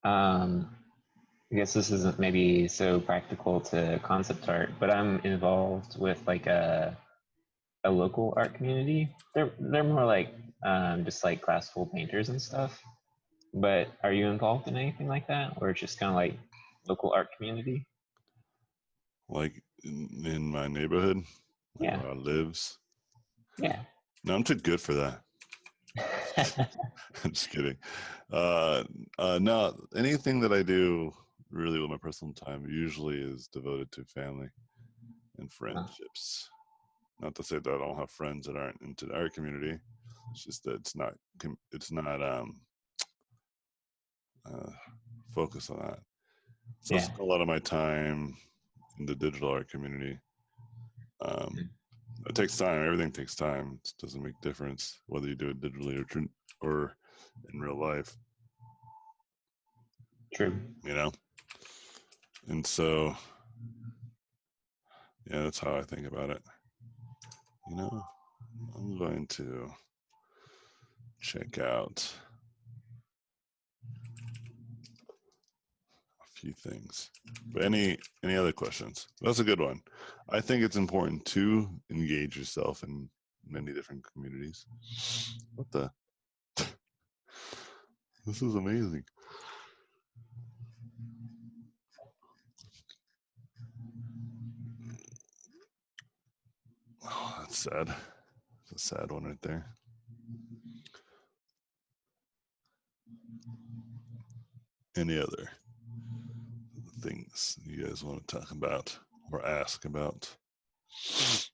Um, I guess this isn't maybe so practical to concept art, but I'm involved with like a local art community. They're more like just like classical painters and stuff. But are you involved in anything like that, or it's just kind of like local art community? Like in my neighborhood, like Yeah, where I lives. yeah. No, I'm too good for that. I'm just kidding. No, anything that I do really with my personal time usually is devoted to family and Huh. friendships. Not to say that I don't have friends that aren't into our community. It's just that it's not uh, focused on that. So I Yeah. spend a lot of my time in the digital art community. Um, it takes time. Everything takes time. It doesn't make difference whether you do it digitally or in real life. True. You know, and so yeah, that's how I think about it. You know, I'm going to check out a few things. But any other questions? That's a good one. I think it's important to engage yourself in many different communities. What the? This is amazing. Oh, that's sad. It's a sad one right there. Any other things you guys want to talk about or ask about? Forgot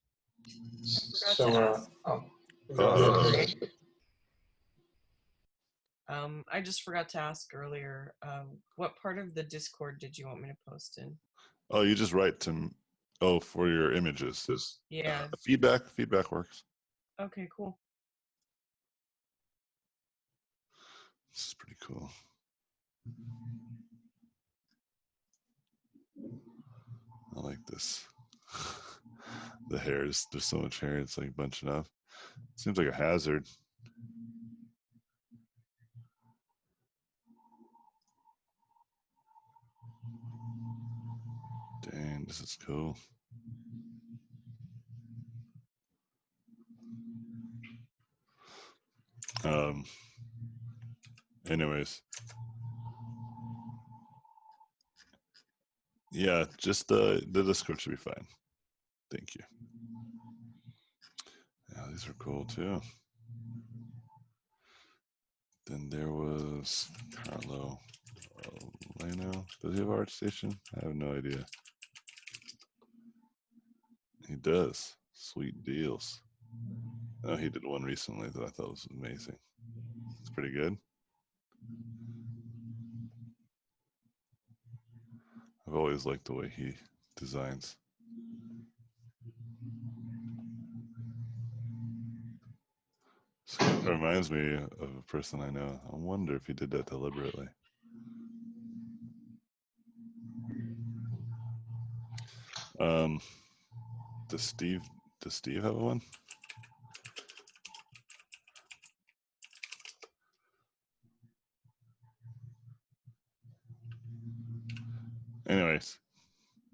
to So, ask. go Uh, ahead. I just forgot to ask earlier. What part of the Discord did you want me to post in? oh, you just write to. Oh, for your images. Yeah. Feedback works. Okay. Cool. This is pretty cool. I like this. The hairs, there's so much hair, it's like bunching up. Seems like a hazard. Dang, this is cool. Um, anyways. Yeah, just the Discord should be fine. Thank you. Yeah, these are cool too. Then there was Carlo Leno. Does he have art station? I have no idea. He does. Sweet deals. I know he did one recently that I thought was amazing. It's pretty good. I've always liked the way he designs. So it reminds me of a person I know. I wonder if he did that deliberately. Um, does Steve have one? Anyways,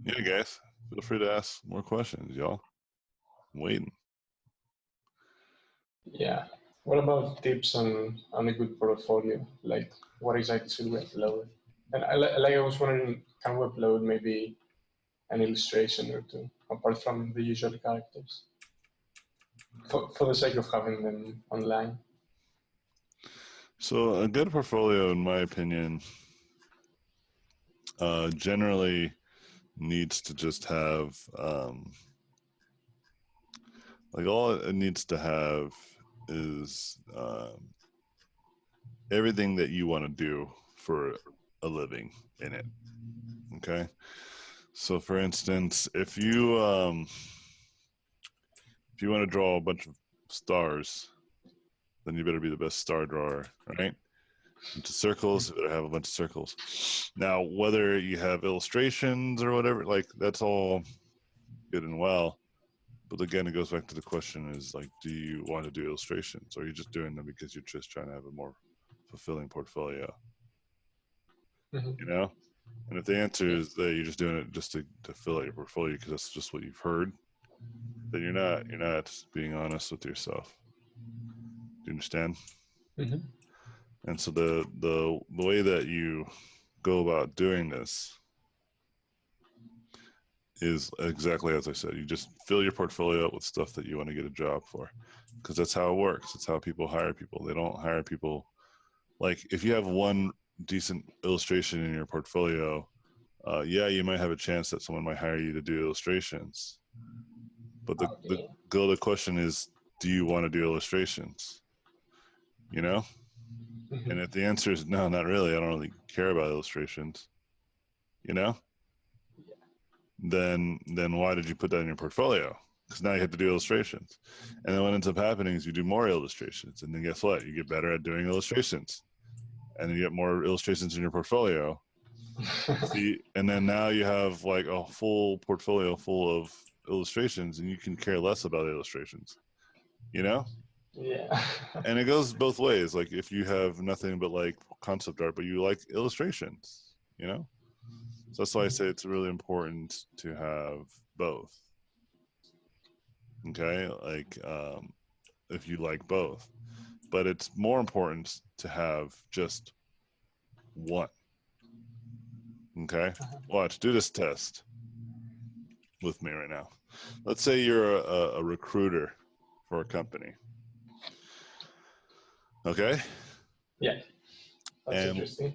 yeah, guys, feel free to ask more questions, y'all. I'm waiting. Yeah. What about tips on a good portfolio? Like, what exactly should we upload? And like I was wondering, can we upload maybe an illustration or two apart from the usual characters for the sake of having them online? So a good portfolio, in my opinion, generally needs to just have like all it needs to have is everything that you want to do for a living in it. Okay. So for instance, if you want to draw a bunch of stars, then you better be the best star drawer, right? Into circles, you better have a bunch of circles. Now, whether you have illustrations or whatever, like that's all good and well. But again, it goes back to the question is like, do you want to do illustrations? Or are you just doing them because you're just trying to have a more fulfilling portfolio? Mhm. You know? And if the answer is that you're just doing it just to fill out your portfolio because that's just what you've heard, then you're not being honest with yourself. Do you understand? Mhm. And so the way that you go about doing this is exactly as I said. You just fill your portfolio up with stuff that you want to get a job for, because that's how it works. It's how people hire people. They don't hire people like if you have one decent illustration in your portfolio. Yeah, you might have a chance that someone might hire you to do illustrations, but the question is, do you want to do illustrations? You know, Mhm. and if the answer is no, not really, I don't really care about illustrations. You know, then why did you put that in your portfolio? Because now you have to do illustrations, and then what ends up happening is you do more illustrations, and then guess what? You get better at doing illustrations, and then you get more illustrations in your portfolio. See, and then now you have like a full portfolio full of illustrations, and you can care less about illustrations, you know? Yeah. And it goes both ways. Like if you have nothing but like concept art, but you like illustrations, you know? So that's why I say it's really important to have both. Okay? Like if you like both. But it's more important to have just one. Okay? Watch, do this test with me right now. Let's say you're a recruiter for a company. Okay? Yeah. That's And interesting.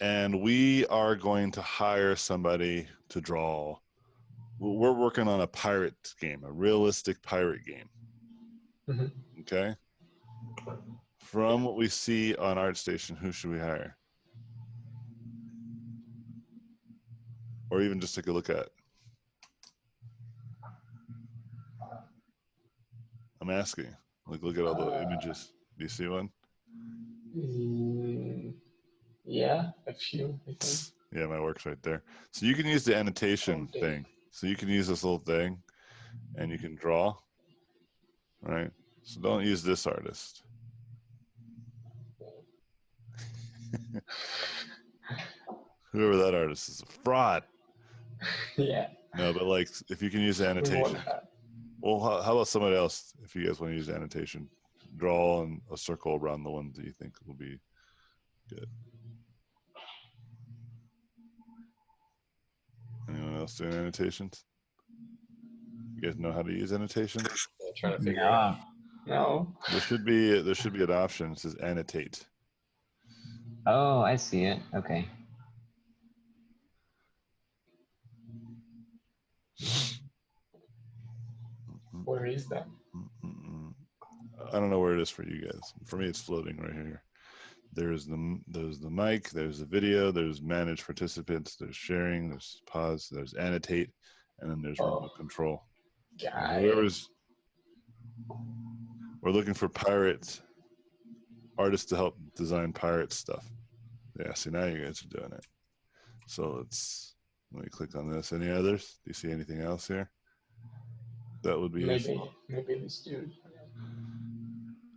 and we are going to hire somebody to draw. We're working on a pirate game, a realistic pirate game. Mhm. Okay? From what we see on ArtStation, who should we hire? Or even just take a look at. I'm asking. Like, look at all the images. Do you see one? Yeah, a few, I think. Yeah, my work's right there. So you can use the annotation Okay. thing. So you can use this little thing and you can draw, right? So don't use this artist. Whoever that artist is a fraud. Yeah. No, but like if you can use the We won't annotation. have. Well, how about somebody else? If you guys want to use annotation, draw in a circle around the ones that you think will be good. Anyone else doing annotations? You guys know how to use annotations? I'm trying to figure it No. out. No. There should be an option. It says annotate. Oh, I see it. Okay. Where is that? I don't know where it is for you guys. For me, it's floating right here. There's the mic, there's the video, there's manage participants, there's sharing, there's pause, there's annotate, and then there's remote control. Got And it. we're looking for pirate artists to help design pirate stuff. Yeah, see now you guys are doing it. So let me click on this. Any others? Do you see anything else here? That would be useful. Maybe this dude.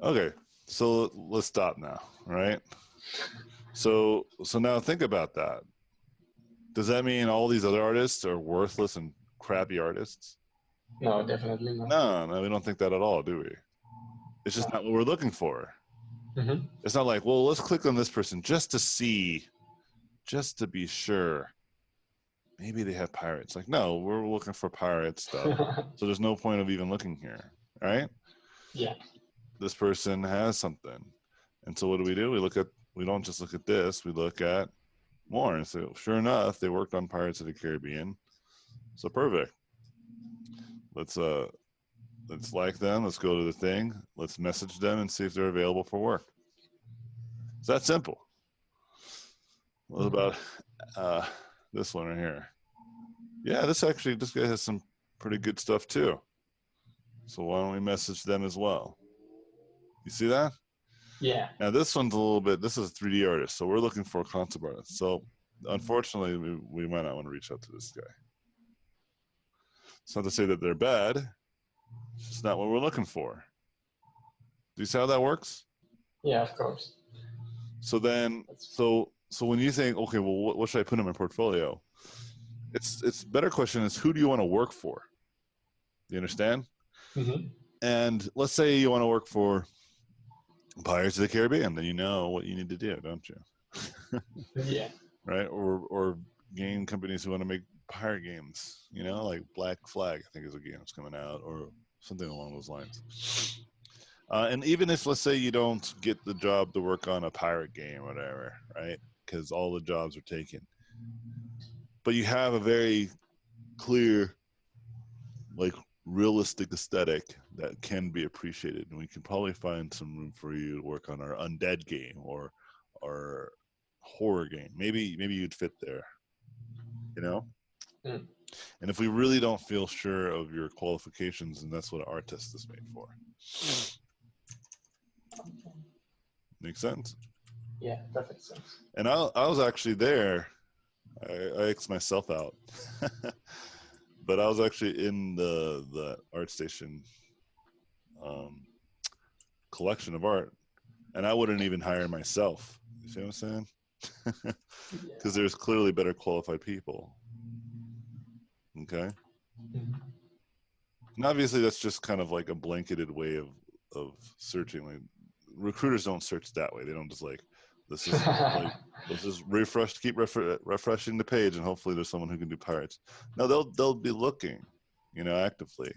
Okay, so let's stop now, right? So now think about that. Does that mean all these other artists are worthless and crappy artists? No, definitely not. No, we don't think that at all, do we? It's just not what we're looking for. Mm-hmm. It's not like, well, let's click on this person just to see, just to be sure. Maybe they have pirates. Like, no, we're looking for pirate stuff. So there's no point of even looking here, right? Yeah. This person has something. And so what do? We don't just look at this, we look at more. And so sure enough, they worked on Pirates of the Caribbean. So perfect. Let's like them. Let's go to the thing. Let's message them and see if they're available for work. It's that simple. What about this one right here? Yeah, this guy has some pretty good stuff too. So why don't we message them as well? You see that? Yeah. Now this one's this is a 3D artist, so we're looking for a concept artist. So unfortunately, we might not want to reach out to this guy. It's not to say that they're bad. It's just not what we're looking for. Do you see how that works? Yeah, of course. So then, So when you think, okay, well, what should I put in my portfolio? It's better question is, who do you want to work for? You understand? Mm-hmm. And let's say you want to work for Pirates of the Caribbean, then you know what you need to do, don't you? Yeah. Right? Or game companies who want to make pirate games, you know, like Black Flag, I think is a game that's coming out, or something along those lines. And even if, let's say, you don't get the job to work on a pirate game or whatever, right? Because all the jobs are taken. But you have a very clear, like, realistic aesthetic that can be appreciated. And we can probably find some room for you to work on our undead game or our horror game. Maybe you'd fit there, you know? Mm. And if we really don't feel sure of your qualifications, then that's what an art test is made for. Make sense? Yeah, perfect sense. And I was actually there. I X'd myself out. But I was actually in the ArtStation collection of art, and I wouldn't even hire myself. You see what I'm saying? Because there's clearly better qualified people. Okay? Mhm. And obviously that's just kind of like a blanketed way of searching. Like, recruiters don't search that way. They don't just like, this is like, let's just keep refreshing the page, and hopefully there's someone who can do pirates. No, they'll be looking, you know, actively.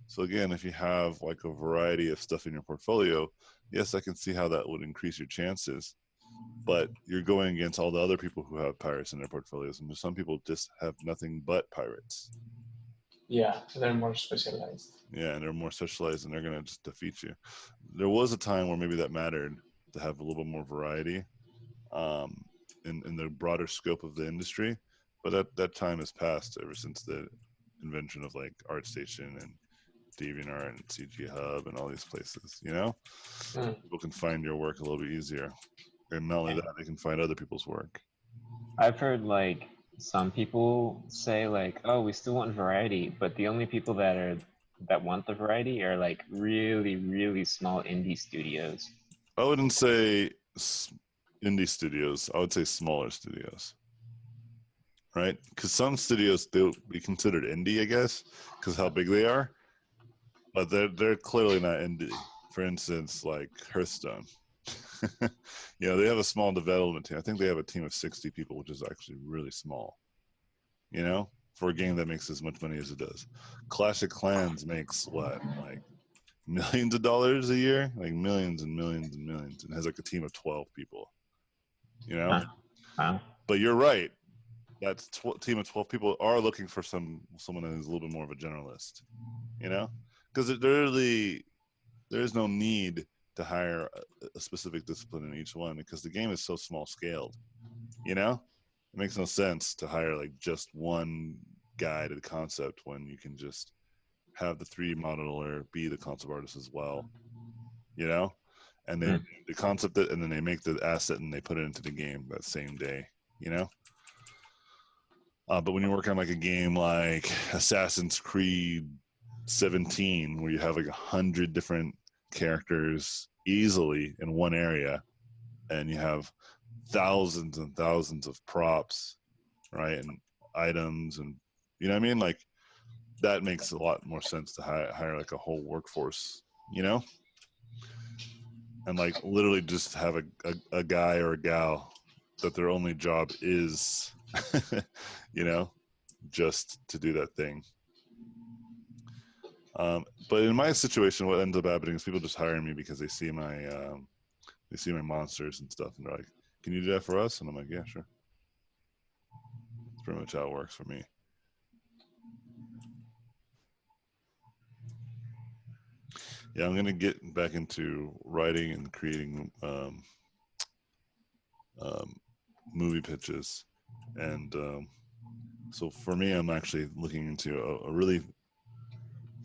So again, if you have like a variety of stuff in your portfolio, yes, I can see how that would increase your chances. But you're going against all the other people who have pirates in their portfolios, and some people just have nothing but pirates. Yeah, they're more specialized. Yeah, and they're more specialized, and they're gonna just defeat you. There was a time where maybe that mattered to have a little bit more variety, in the broader scope of the industry, but that time has passed ever since the invention of like ArtStation and DeviantArt and CG Hub and all these places. You know, people can find your work a little bit easier, and not only that, they can find other people's work. I've heard like some people say like, oh, we still want variety, but the only people that want the variety are like really, really small indie studios. I wouldn't say indie studios. I would say smaller studios, right? Because some studios they'll be considered indie, I guess, because how big they are, but they're clearly not indie. For instance, like Hearthstone. You know, they have a small development team. I think they have a team of 60 people, which is actually really small. You know, for a game that makes as much money as it does. Clash of Clans makes what, like millions of dollars a year, like millions and millions and millions, and has like a team of 12 people. You know, Wow. but you're right. That team of 12 people are looking for someone who's a little bit more of a generalist. You know, because there is no need to hire a specific discipline in each one because the game is so small scaled. You know, it makes no sense to hire like just one guy to the concept when you can just have the 3D modeler be the concept artist as well. You know, and then the concept and then they make the asset and they put it into the game that same day. You know. But when you're working on like a game like Assassin's Creed 17, where you have like 100 different characters easily in one area, and you have thousands and thousands of props, right, and items, and you know what I mean, like that makes a lot more sense to hire like a whole workforce, you know, and like literally just have a guy or a gal that their only job is you know, just to do that thing. But in my situation, what ends up happening is people just hire me because they see my monsters and stuff, and they're like, "Can you do that for us?" And I'm like, "Yeah, sure." That's pretty much how it works for me. Yeah, I'm gonna get back into writing and creating movie pitches, and so for me, I'm actually looking into a really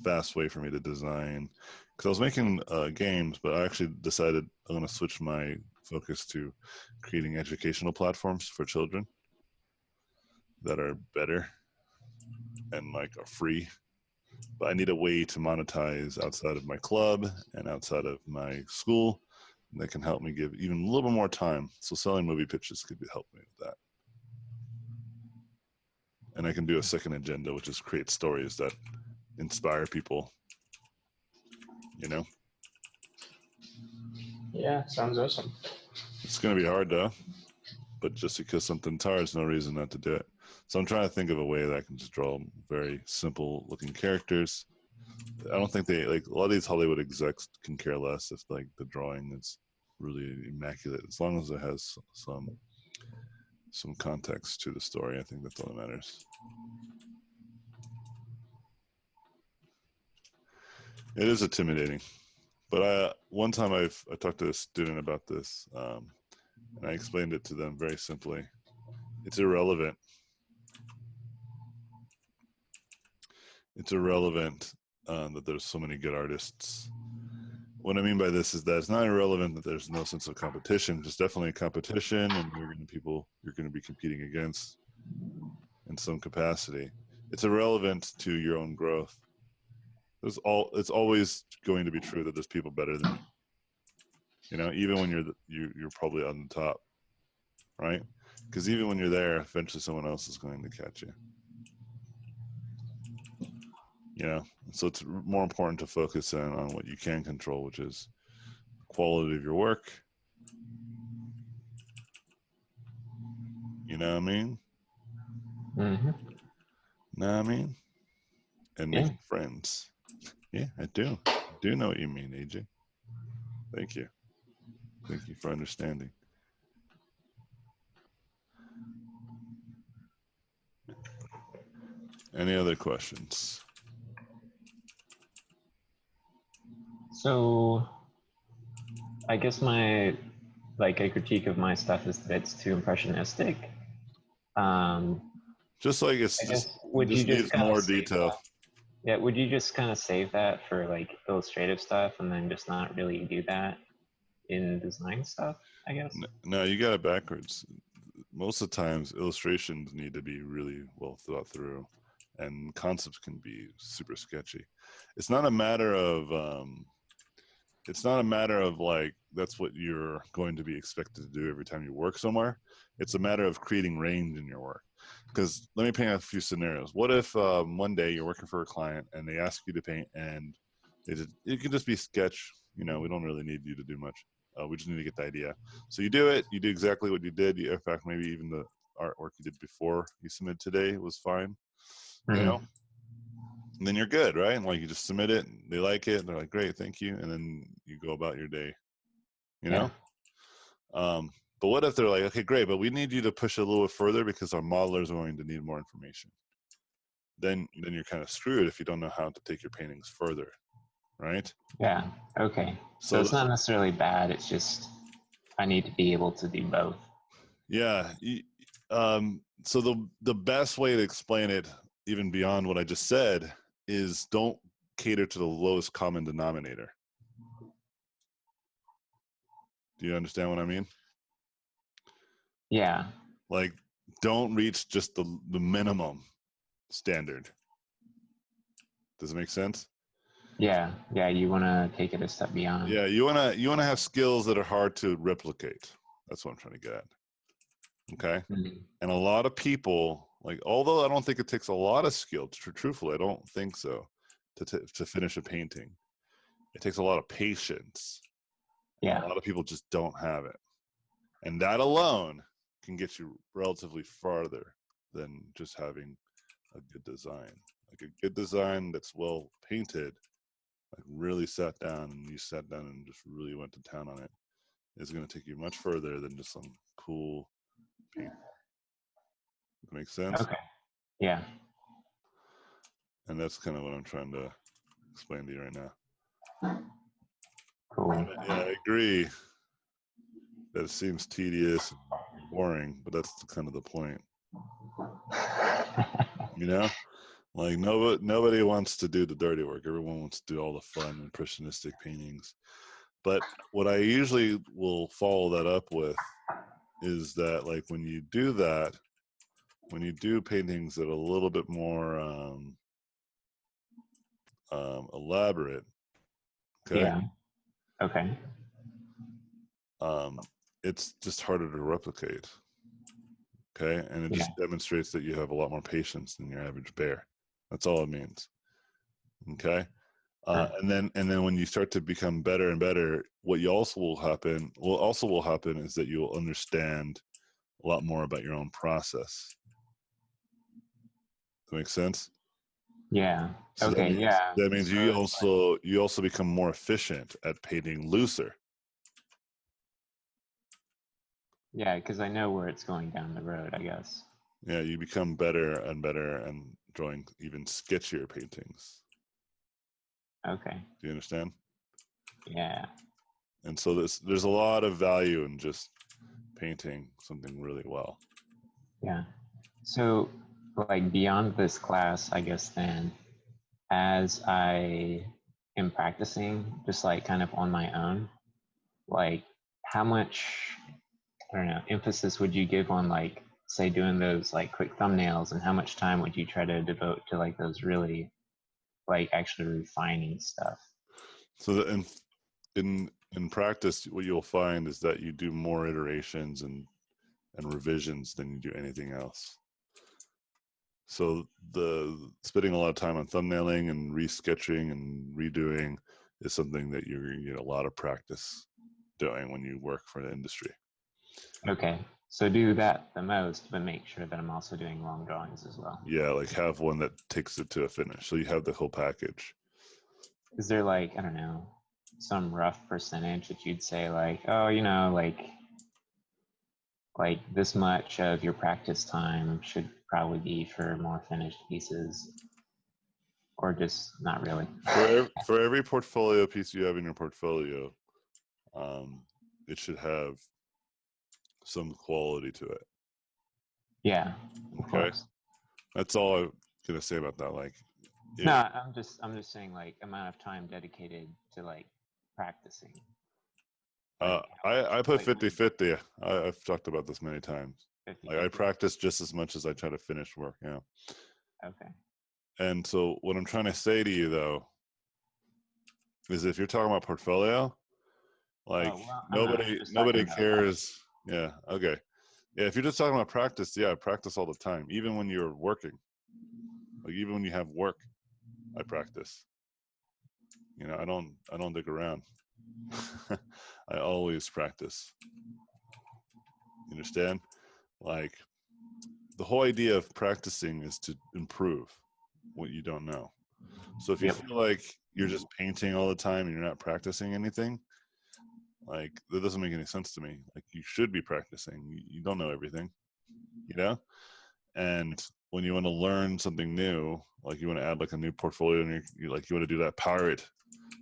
fast way for me to design, because I was making games, but I actually decided I'm going to switch my focus to creating educational platforms for children that are better and like are free. But I need a way to monetize outside of my club and outside of my school, that can help me give even a little bit more time. So selling movie pitches could help me with that. And I can do a second agenda, which is create stories that inspire people, you know? Yeah, sounds awesome. It's going to be hard though, but just because something's hard is no reason not to do it. So I'm trying to think of a way that I can just draw very simple looking characters. I don't think they, like, a lot of these Hollywood execs can care less if like the drawing is really immaculate, as long as it has some context to the story. I think that's all that matters. It is intimidating, but one time I talked to a student about this, and I explained it to them very simply. It's irrelevant. It's irrelevant that there's so many good artists. What I mean by this is that it's not irrelevant that there's no sense of competition. There's definitely a competition, and you're going to be competing against in some capacity. It's irrelevant to your own growth. It's always going to be true that there's people better than you. You know, even when you're probably on the top, right? Because even when you're there, eventually someone else is going to catch you. You know, so it's more important to focus in on what you can control, which is the quality of your work. You know what I mean? Mm-hmm. Know what I mean? And Yeah. making friends. Yeah, I do. I do know what you mean, AJ. Thank you. Thank you for understanding. Any other questions? So I guess a critique of my stuff is that it's too impressionistic. Just like it's I guess just, would just you just needs kind more of save detail. that? Yeah, would you just kind of save that for like illustrative stuff and then just not really do that in design stuff, I guess? No, you got it backwards. Most of the times, illustrations need to be really well thought through, and concepts can be super sketchy. It's not a matter of like that's what you're going to be expected to do every time you work somewhere. It's a matter of creating range in your work. Because let me paint a few scenarios. What if one day you're working for a client and they ask you to paint, and it can just be sketch. You know, we don't really need you to do much. We just need to get the idea. So you do it. You do exactly what you did. In fact, maybe even the artwork you did before you submitted today was fine. Mm-hmm. You know, and then you're good, right? And like you just submit it, and they like it, and they're like, "Great, thank you," and then you go about your day. You know. But what if they're like, "Okay, great, but we need you to push it a little bit further because our modelers are going to need more information." Then you're kind of screwed if you don't know how to take your paintings further, right? Yeah. Okay. So it's not necessarily bad. It's just I need to be able to do both. Yeah. So the best way to explain it, even beyond what I just said, is don't cater to the lowest common denominator. Do you understand what I mean? Yeah. Like, don't reach just the minimum standard. Does it make sense? Yeah. Yeah. You want to take it a step beyond. Yeah, you wanna have skills that are hard to replicate. That's what I'm trying to get at. Okay. Mm-hmm. And a lot of people, like, although I don't think it takes a lot of skill, truthfully, I don't think so, to finish a painting. It takes a lot of patience. Yeah. A lot of people just don't have it. And that alone can get you relatively farther than just having a good design. Like a good design that's well painted, like really sat down and just really went to town on it, is going to take you much further than just some cool paint. That makes sense? Okay. Yeah. And that's kind of what I'm trying to explain to you right now. Cool. Yeah, I agree that it seems tedious and boring, but that's kind of the point. You know? Like nobody wants to do the dirty work. Everyone wants to do all the fun, impressionistic paintings. But what I usually will follow that up with is that, like, when you do that, when you do paintings that are a little bit more elaborate, okay? Yeah. Okay. it's just harder to replicate. Okay, and it just demonstrates that you have a lot more patience than your average bear. That's all it means. Okay, and then when you start to become better and better, what will happen is that you'll understand a lot more about your own process. That makes sense? Yeah. So Okay. that means you also become more efficient at painting looser. Yeah, because I know where it's going down the road, I guess. Yeah, you become better and better and drawing even sketchier paintings. Okay. Do you understand? Yeah. And so there's a lot of value in just painting something really well. Yeah. So, like, beyond this class, I guess then, as I am practicing, just like kind of on my own, like, how much, I don't know, emphasis would you give on, like, say, doing those like quick thumbnails, and how much time would you try to devote to like those really, like, actually refining stuff? So that in practice, what you'll find is that you do more iterations and revisions than you do anything else. So the spending a lot of time on thumbnailing and resketching and redoing is something that you get a lot of practice doing when you work for the industry. Okay. So do that the most, but make sure that I'm also doing long drawings as well. Yeah, like have one that takes it to a finish. So you have the whole package. Is there, like, I don't know, some rough percentage that you'd say, like, oh, you know, like this much of your practice time should probably be for more finished pieces, or just not really? For every portfolio piece you have in your portfolio, it should have some quality to it. Yeah. Okay. That's all I'm gonna say about that. Like, no, I'm just saying, like, amount of time dedicated to like practicing. Like, I put 50-50. I've talked about this many times. 50, like I practice just as much as I try to finish work. Yeah. Okay. And so what I'm trying to say to you though is if you're talking about portfolio, like nobody cares. Yeah. Okay. Yeah. If you're just talking about practice, yeah, I practice all the time. Even when you're working, like even when you have work, I practice. You know, I don't dig around. I always practice. You understand? Like the whole idea of practicing is to improve what you don't know. So if you feel like you're just painting all the time and you're not practicing anything, like that doesn't make any sense to me. Like you should be practicing. You don't know everything, you know? And when you want to learn something new, like you want to add like a new portfolio and you want to do that pirate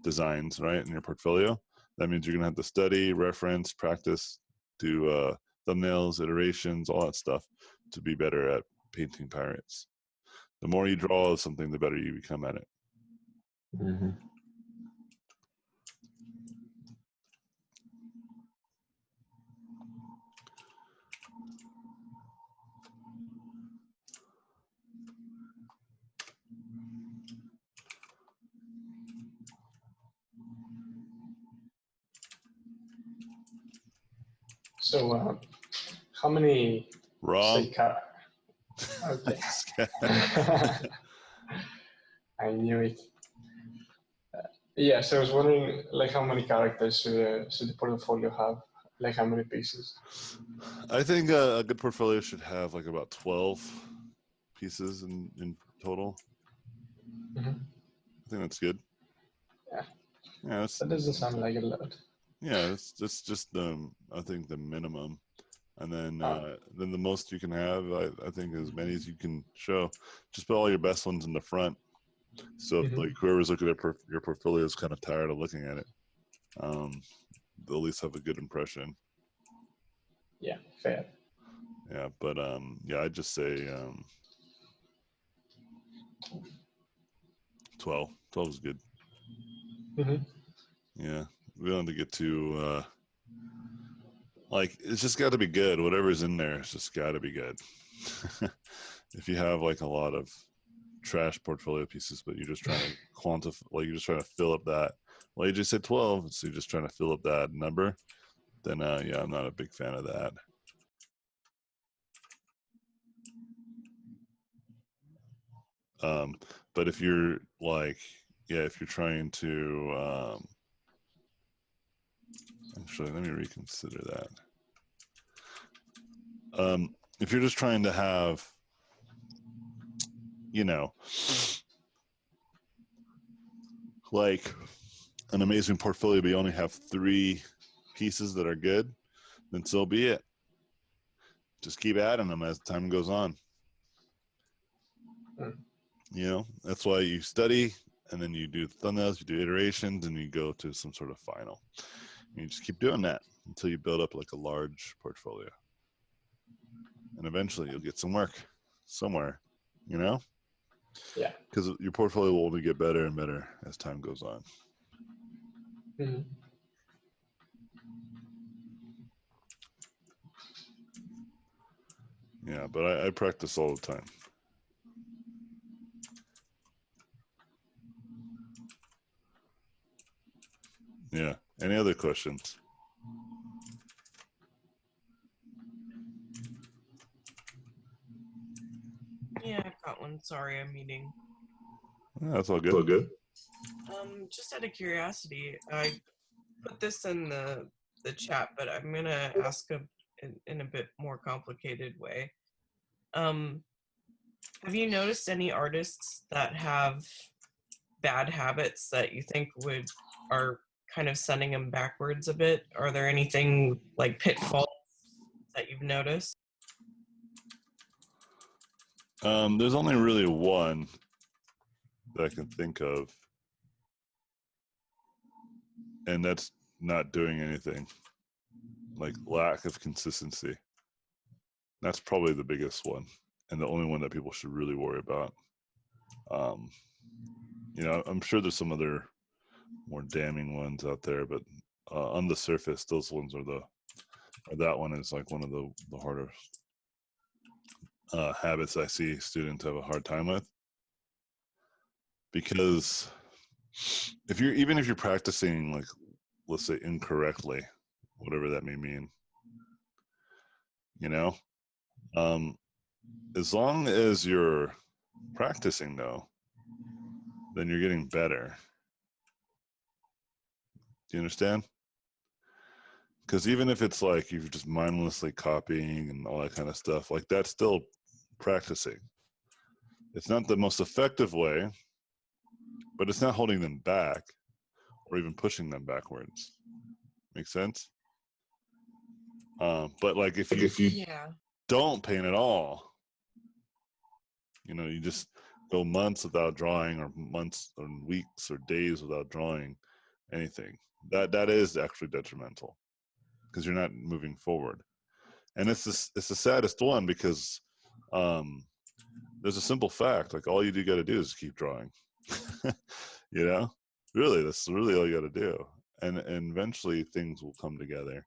designs, right, in your portfolio, that means you're going to have to study, reference, practice, do thumbnails, iterations, all that stuff to be better at painting pirates. The more you draw something, the better you become at it. Mm-hmm. So, how many? Wrong. Okay. I knew it. Yeah, so I was wondering, like, how many characters should the portfolio have? Like, how many pieces? I think a good portfolio should have like about 12 pieces in total. Mm-hmm. I think that's good. Yeah. Yeah, That doesn't sound like a lot. Yeah, that's just I think the minimum, and then the most you can have, I think as many as you can show. Just put all your best ones in the front, so if, like whoever's looking at your portfolio is kind of tired of looking at it, they'll at least have a good impression. Yeah, fair. Yeah, but yeah, I'd just say 12. 12 is good. Yeah, we don't have to get too like it's just got to be good. Whatever's in there, it's just got to be good. If you have like a lot of trash portfolio pieces, but you're just trying to quantify, like you're just trying to fill up that. Well, you just said 12, so you're just trying to fill up that number. then yeah, I'm not a big fan of that. But if you're like, yeah, if you're trying to, actually, let me reconsider that. If you're just trying to have, you know, like an amazing portfolio, but you only have 3 pieces that are good, then so be it. Just keep adding them as time goes on. You know, that's why you study, and then you do thumbnails, you do iterations, and you go to some sort of final. And you just keep doing that until you build up like a large portfolio. And eventually you'll get some work somewhere, you know? Yeah. Because your portfolio will only get better and better as time goes on. Mm-hmm. Yeah, but I practice all the time. Yeah. Any other questions? Yeah, I've got one. Sorry, I'm eating. Yeah, that's all good. Just out of curiosity, I put this in the chat, but I'm gonna ask in a bit more complicated way. Have you noticed any artists that have bad habits that you think are kind of sending them backwards a bit? Are there anything like pitfalls that you've noticed? There's only really one that I can think of, and that's not doing anything. Like lack of consistency. That's probably the biggest one, and the only one that people should really worry about. You know, I'm sure there's some other more damning ones out there, but on the surface, those ones are that one is like one of the harder habits I see students have a hard time with. Because even if you're practicing, like, let's say incorrectly, whatever that may mean, you know, as long as you're practicing though, then you're getting better. Do you understand? Because even if it's like you're just mindlessly copying and all that kind of stuff, like that's still practicing. It's not the most effective way, but it's not holding them back or even pushing them backwards. Make sense? But like if you Yeah. don't paint at all, you know, you just go months without drawing, or months or weeks or days without drawing anything, that is actually detrimental because you're not moving forward. And it's the saddest one because there's a simple fact, like all you got to do is keep drawing. You know, really, that's really all you got to do, and eventually things will come together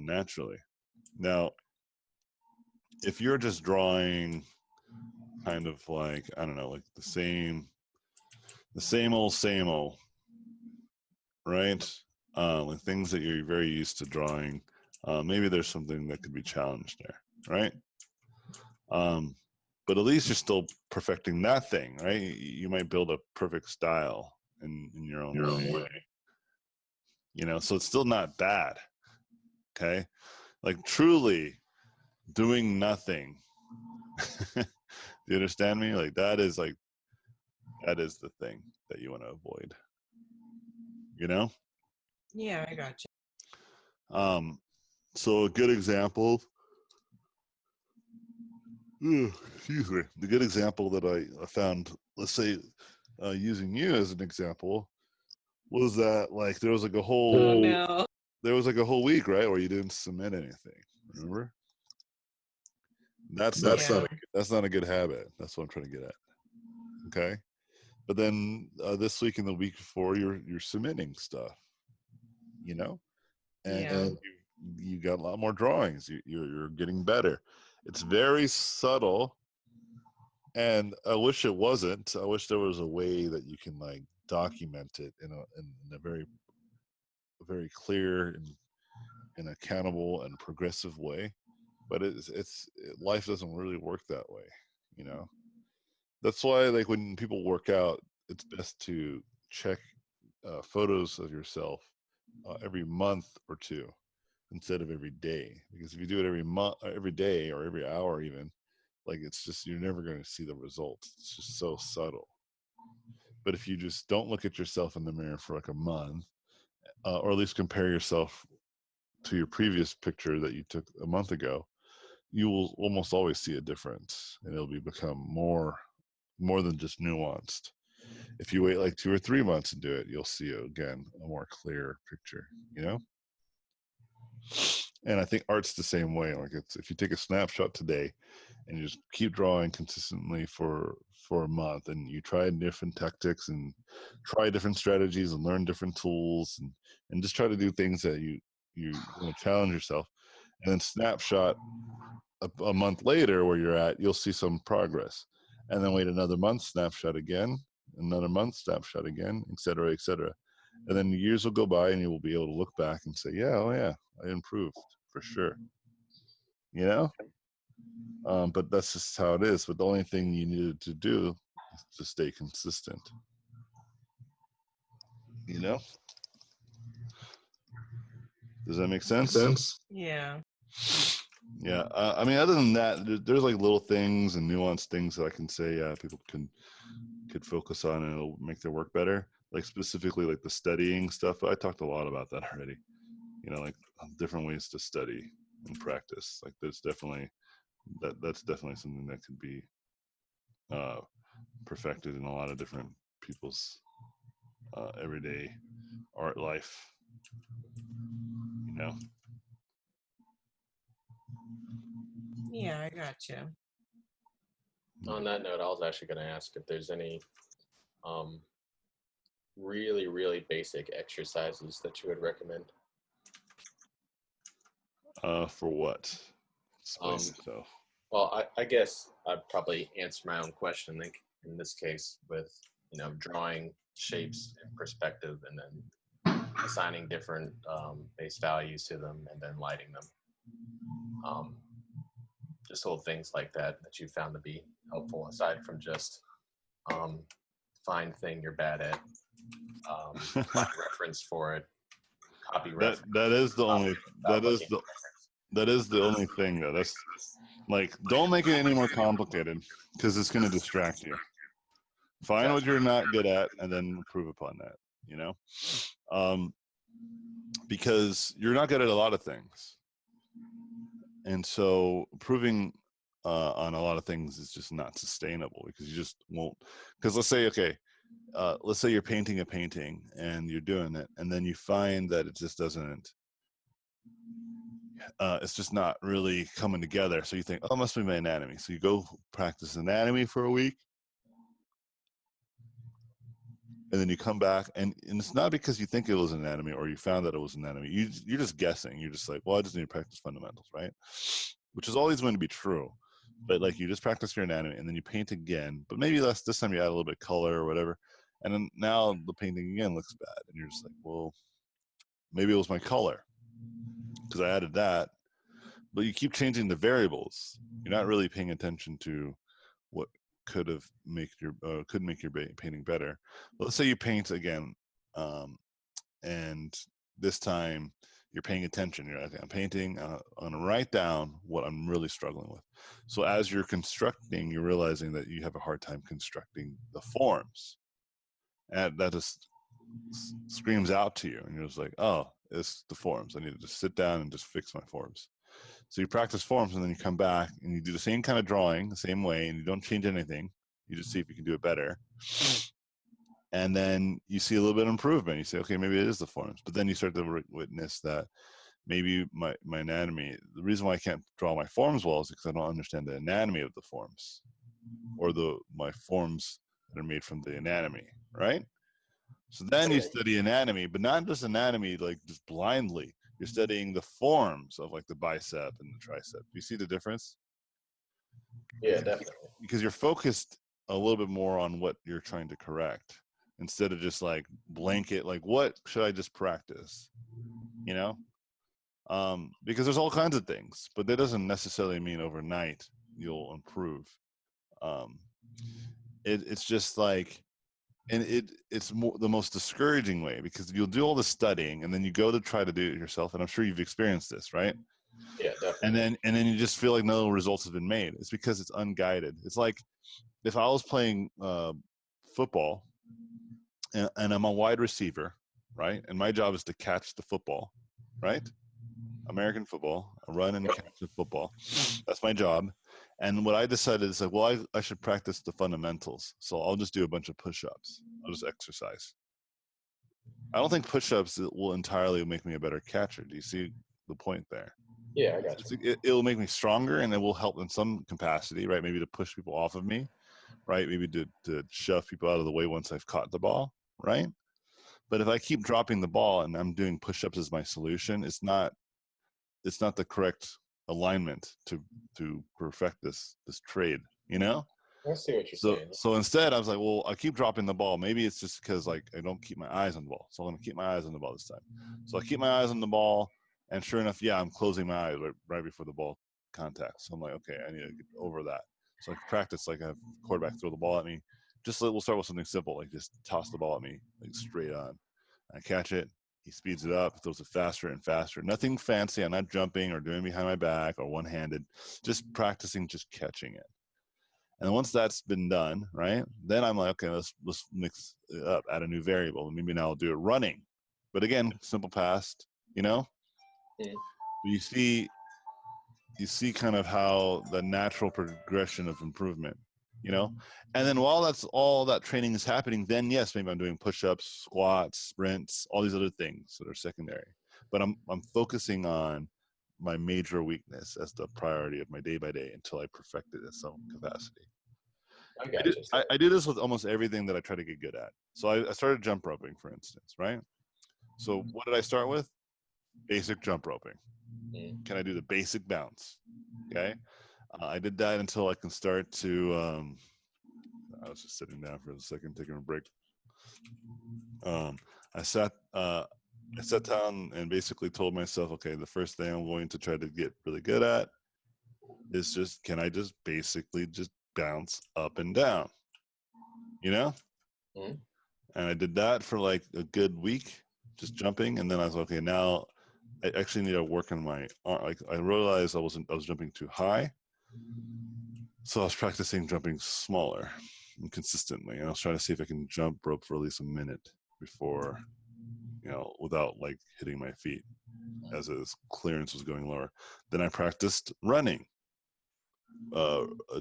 naturally. Now, if you're just drawing kind of like, I don't know, like the same old, right? Like things that you're very used to drawing, maybe there's something that could be challenged there, right? But at least you're still perfecting that thing, right? You might build a perfect style in your own way. You know, so it's still not bad. Okay, like truly doing nothing. Do you understand me? Like that is the thing that you want to avoid. You know? Yeah, I got you. So a good example. Excuse me. The good example that I found, let's say, using you as an example, was that like there was like a whole week, right, where you didn't submit anything. Remember? That's not a good habit. That's what I'm trying to get at. Okay. But then this week and the week before, you're submitting stuff, you know, and you got a lot more drawings. You're getting better. It's very subtle, and I wish it wasn't. I wish there was a way that you can like document it in a very clear and an accountable and progressive way, but life doesn't really work that way, you know. That's why, like, when people work out, it's best to check photos of yourself every month or two instead of every day, because if you do it every month, every day, or every hour even, like, it's just, you're never going to see the results. It's just so subtle. But if you just don't look at yourself in the mirror for like a month, or at least compare yourself to your previous picture that you took a month ago, you will almost always see a difference, and it'll become more than just nuanced. If you wait like 2 or 3 months to do it, you'll see again a more clear picture, you know. And I think art's the same way. Like, it's, if you take a snapshot today and you just keep drawing consistently for a month, and you try different tactics and try different strategies and learn different tools, and just try to do things that you want to challenge yourself, and then snapshot a month later where you're at, you'll see some progress. And then wait another month, snapshot again, another month, snapshot again, et cetera, et cetera. And then years will go by, and you will be able to look back and say, yeah, oh yeah, I improved for sure. You know? But that's just how it is. But the only thing you needed to do is to stay consistent. You know? Does that make sense? Yeah. Yeah. I mean, other than that, there's like little things and nuanced things that I can say, yeah, people could focus on, and it'll make their work better. Like, specifically like the studying stuff. I talked a lot about that already. You know, like different ways to study and practice. Like, there's definitely that's definitely something that could be perfected in a lot of different people's everyday art life. You know. Yeah, I gotcha. On that note, I was actually going to ask if there's any really, really basic exercises that you would recommend. For what? Explain yourself. Well, I guess I'd probably answer my own question in this case with, drawing shapes in perspective, and then assigning different base values to them, and then lighting them. Just little things like that you found to be helpful, aside from just find thing you're bad at, find reference for it, copy reference. That is the only thing though. That's like, don't make it any more complicated, because it's going to distract you. Find what you're not good at, and then improve upon that. You know, because you're not good at a lot of things. And so improving on a lot of things is just not sustainable, because you just won't. Because let's say you're painting a painting and you're doing it, and then you find that it just doesn't, it's just not really coming together. So you think, oh, it must be my anatomy. So you go practice anatomy for a week, and then you come back, and it's not because you think it was anatomy or you found that it was anatomy. You're just guessing. You're just like, well, I just need to practice fundamentals, right? Which is always going to be true. But like, you just practice your anatomy, and then you paint again. But maybe this time you add a little bit of color or whatever. And then now the painting again looks bad. And you're just like, well, maybe it was my color, because I added that. But you keep changing the variables. You're not really paying attention to what could make your painting better. But let's say you paint again, and this time you're paying attention. You're like, I'm painting. I'm going to write down what I'm really struggling with. So as you're constructing, you're realizing that you have a hard time constructing the forms, and that just screams out to you. And you're just like, oh, it's the forms. I need to just sit down and just fix my forms. So you practice forms, and then you come back and you do the same kind of drawing the same way, and you don't change anything. You just see if you can do it better. And then you see a little bit of improvement. You say, okay, maybe it is the forms. But then you start to witness that maybe my anatomy, the reason why I can't draw my forms well is because I don't understand the anatomy of the forms, or my forms that are made from the anatomy, right? So then you study anatomy, but not just anatomy, like just blindly. You're studying the forms of like the bicep and the tricep. Do you see the difference? Yeah, definitely. Because you're focused a little bit more on what you're trying to correct, instead of just like blanket, like, what should I just practice? You know? Because there's all kinds of things, but that doesn't necessarily mean overnight you'll improve. It's just like, and it's more the most discouraging way, because you'll do all the studying and then you go to try to do it yourself, and I'm sure you've experienced this, right? Yeah, definitely. And then you just feel like no results have been made. It's because it's unguided. It's like if I was playing football and I'm a wide receiver, right? And my job is to catch the football, right? American football, I run and catch the football. That's my job. And what I decided is like, well, I should practice the fundamentals. So I'll just do a bunch of push-ups. I'll just exercise. I don't think push-ups will entirely make me a better catcher. Do you see the point there? Yeah, I got you. It'll make me stronger, and it will help in some capacity, right? Maybe to push people off of me, right? Maybe to shove people out of the way once I've caught the ball, right? But if I keep dropping the ball and I'm doing push-ups as my solution, it's not the correct alignment to perfect this trade, you know? I see what you're saying. So instead I was like, well, I keep dropping the ball. Maybe it's just because like I don't keep my eyes on the ball. So I'm gonna keep my eyes on the ball this time. So I keep my eyes on the ball, and sure enough, yeah, I'm closing my eyes right before the ball contact. So I'm like, okay, I need to get over that. So I practice, like I have quarterback throw the ball at me. We'll start with something simple, like just toss the ball at me, like straight on. I catch it. He speeds it up, throws it faster and faster. Nothing fancy. I'm not jumping or doing behind my back or one-handed. Just practicing, just catching it. And once that's been done, right, then I'm like, okay, let's mix it up, add a new variable. Maybe now I'll do it running. But again, simple past, you know? Mm. You see kind of how the natural progression of improvement, you know? And then while all that training is happening, then yes, maybe I'm doing push-ups, squats, sprints, all these other things that are secondary. But I'm focusing on my major weakness as the priority of my day by day until I perfect it in some capacity. I do this with almost everything that I try to get good at. So I started jump roping, for instance, right? So what did I start with? Basic jump roping. Can I do the basic bounce? Okay. I did that until I can start to, I was just sitting down for a second, taking a break. I sat down and basically told myself, okay, the first thing I'm going to try to get really good at is can I just basically just bounce up and down, you know? Mm-hmm. And I did that for like a good week, just jumping. And then I was okay, now I actually need to work on my arm. Like I realized I was jumping too high. So I was practicing jumping smaller and consistently. And I was trying to see if I can jump rope for at least a minute before, without like hitting my feet as his clearance was going lower. Then I practiced running,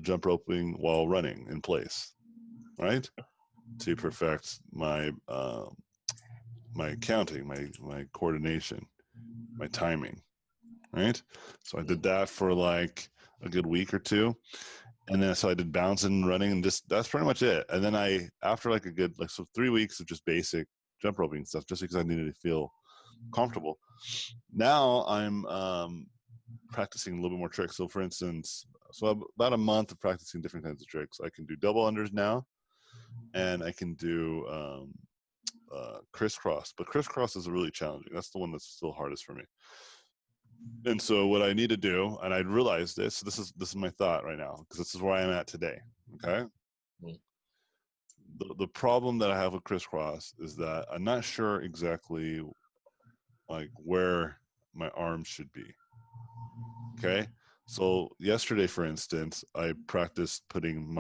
jump roping while running in place, right? To perfect my my counting, my coordination, my timing, right? So I did that for like a good week or two. And then so I did bouncing and running, and just that's pretty much it. And then after like a good 3 weeks of just basic jump roping stuff, just because I needed to feel comfortable. Now I'm practicing a little bit more tricks. So for instance, about a month of practicing different kinds of tricks. I can do double unders now, and I can do crisscross. But crisscross is really challenging. That's the one that's still hardest for me. And so what I need to do, and I realized this is my thought right now, because this is where I am at today. Okay. The problem that I have with crisscross is that I'm not sure exactly like where my arms should be. Okay. So yesterday, for instance, I practiced putting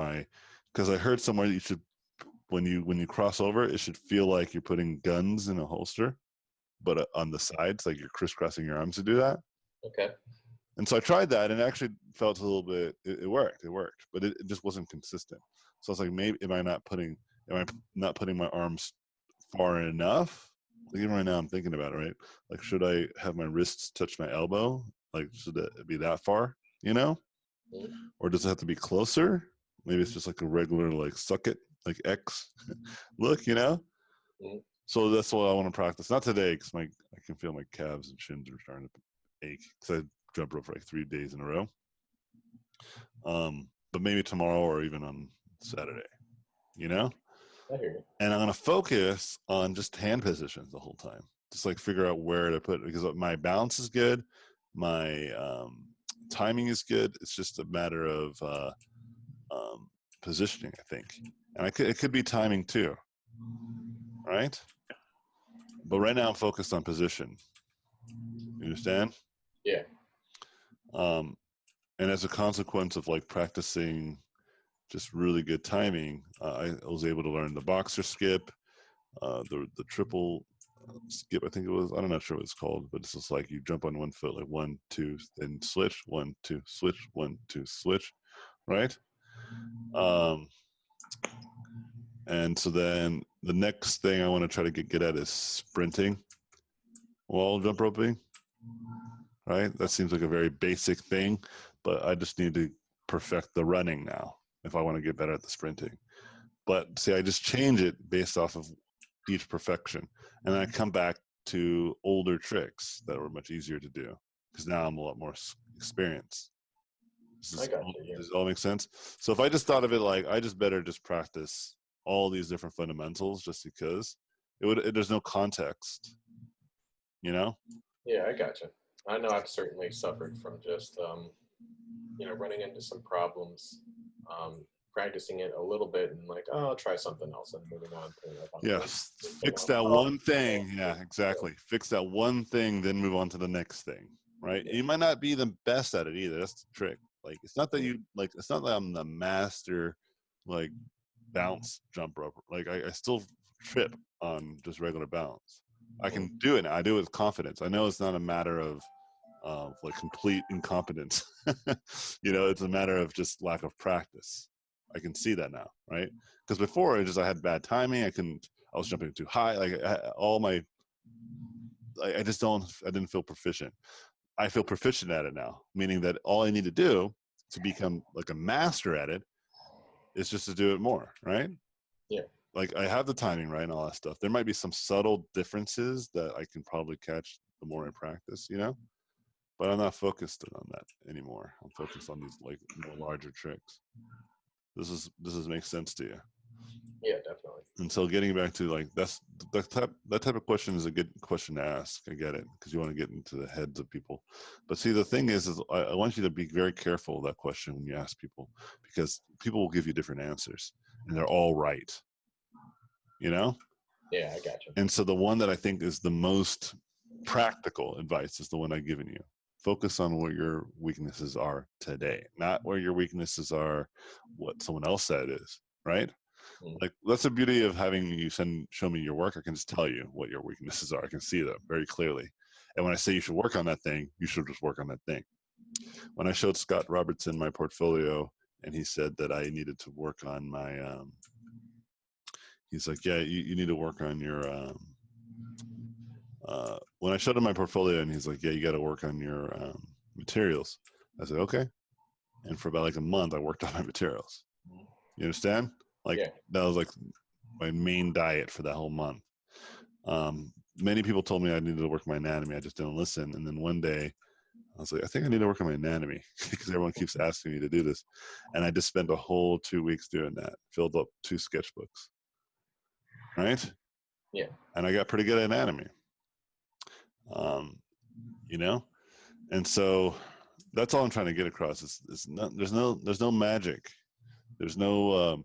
because I heard somewhere that you should, when you cross over, it should feel like you're putting guns in a holster, but on the sides, like you're crisscrossing your arms to do that. Okay. And so I tried that, and it actually felt a little bit. It worked, but it just wasn't consistent. So I was like, maybe am I not putting my arms far enough? Like even right now, I'm thinking about it. Right, like should I have my wrists touch my elbow? Like should it be that far? Or does it have to be closer? Maybe it's just like a regular like suck it like X look. So that's what I want to practice. Not today, because I can feel my calves and shins are starting to ache because I jump rope for like 3 days in a row. But maybe tomorrow or even on Saturday, I hear you. And I'm gonna focus on just hand positions the whole time. just like figure out where to put it, because my balance is good, my timing is good. It's just a matter of positioning, I think, and it could be timing too, right? But right now I'm focused on position. You understand? Yeah. And as a consequence of like practicing just really good timing, I was able to learn the boxer skip, the triple skip, I think it was. I'm not sure what it's called, but it's just like you jump on one foot, like 1, 2, then switch, 1, 2, switch, 1, 2, switch, right? And so then the next thing I want to try to get good at is sprinting while jump roping, right? That seems like a very basic thing, but I just need to perfect the running now if I want to get better at the sprinting. But see, I just change it based off of each perfection, and then I come back to older tricks that were much easier to do because now I'm a lot more experienced. Does it all make sense? So if I just thought of it like I just better just practice all these different fundamentals just because there's no context, you know? Yeah, I gotcha. I know I've certainly suffered from just, running into some problems, practicing it a little bit and like, oh, I'll try something else and moving on to like, yes, fix that one thing. Yeah, exactly. Fix that one thing, then move on to the next thing, right? Yeah. You might not be the best at it either. That's the trick. Like, it's not that it's not that I'm the master, like, bounce jump rope. Like, I still trip on just regular bounce. I can do it now. I do it with confidence. I know it's not a matter of like complete incompetence. It's a matter of just lack of practice. I can see that now, right? Because before I had bad timing. I was jumping too high. Like I didn't feel proficient. I feel proficient at it now, meaning that all I need to do to become like a master at it is just to do it more, right? Yeah. Like I have the timing right and all that stuff. There might be some subtle differences that I can probably catch the more I practice, but I'm not focused on that anymore. I'm focused on these like more larger tricks. This makes sense to you? Yeah, definitely. And so getting back to like that type of question is a good question to ask. I get it, because you want to get into the heads of people. But see, the thing is I want you to be very careful of that question when you ask people, because people will give you different answers and they're all right. Yeah, I got you. And so the one that I think is the most practical advice is the one I've given you. Focus on what your weaknesses are today, not where your weaknesses are what someone else said is, right? Like, that's the beauty of having you show me your work. I can just tell you what your weaknesses are. I can see them very clearly. And when I say you should work on that thing, you should just work on that thing. When I showed Scott Robertson my portfolio and he said that I needed to work on my, he's like, yeah, you need to work on your, when I showed him my portfolio and he's like, yeah, you got to work on your materials. I said, okay. And for about like a month, I worked on my materials. You understand? Like, yeah. That was like my main diet for that whole month. Many people told me I needed to work my anatomy. I just didn't listen. And then one day I was like, I think I need to work on my anatomy because everyone keeps asking me to do this. And I just spent a whole 2 weeks doing that, filled up 2 sketchbooks. Right? Yeah. And I got pretty good at anatomy. And so that's all I'm trying to get across. There's no magic. There's no,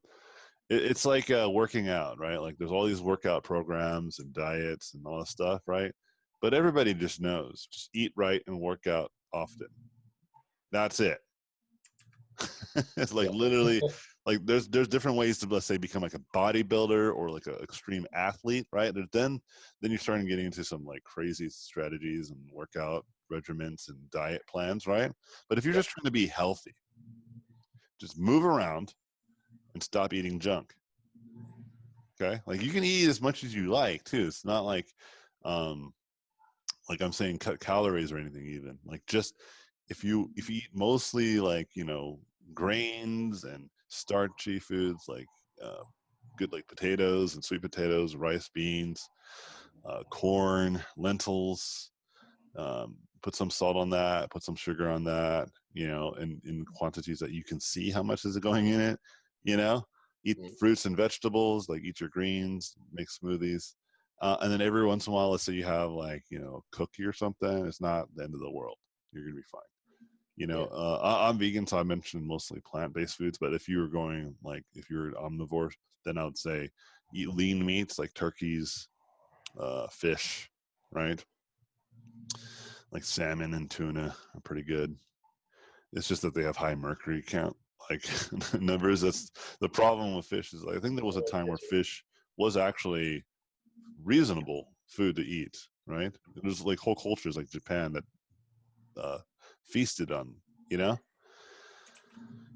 it's like working out, right? Like there's all these workout programs and diets and all that stuff, right? But everybody just knows, just eat right and work out often. That's it. It's like literally, like there's different ways to, let's say, become like a bodybuilder or like an extreme athlete, right? Then you're starting getting into some like crazy strategies and workout regimens and diet plans, right? But if you're just trying to be healthy, just move around and stop eating junk. Okay, like you can eat as much as you like too. It's not like I'm saying cut calories or anything. Even like just if you eat mostly like grains and starchy foods like good like potatoes and sweet potatoes, rice, beans, corn, lentils. Put some salt on that. Put some sugar on that. In quantities that you can see how much is going in it. Eat fruits and vegetables, like eat your greens, make smoothies, And then every once in a while, let's say you have like, you know, a cookie or something, it's not the end of the world. You're going to be fine. You know, I'm vegan, so I mentioned mostly plant-based foods, but if you were going like, if you're omnivore, then I would say eat lean meats like turkeys, fish, right? Like salmon and tuna are pretty good. It's just that they have high mercury count, like numbers. That's the problem with fish. Is I think there was a time where fish was actually reasonable food to eat, right? There's like whole cultures like Japan that feasted on, you know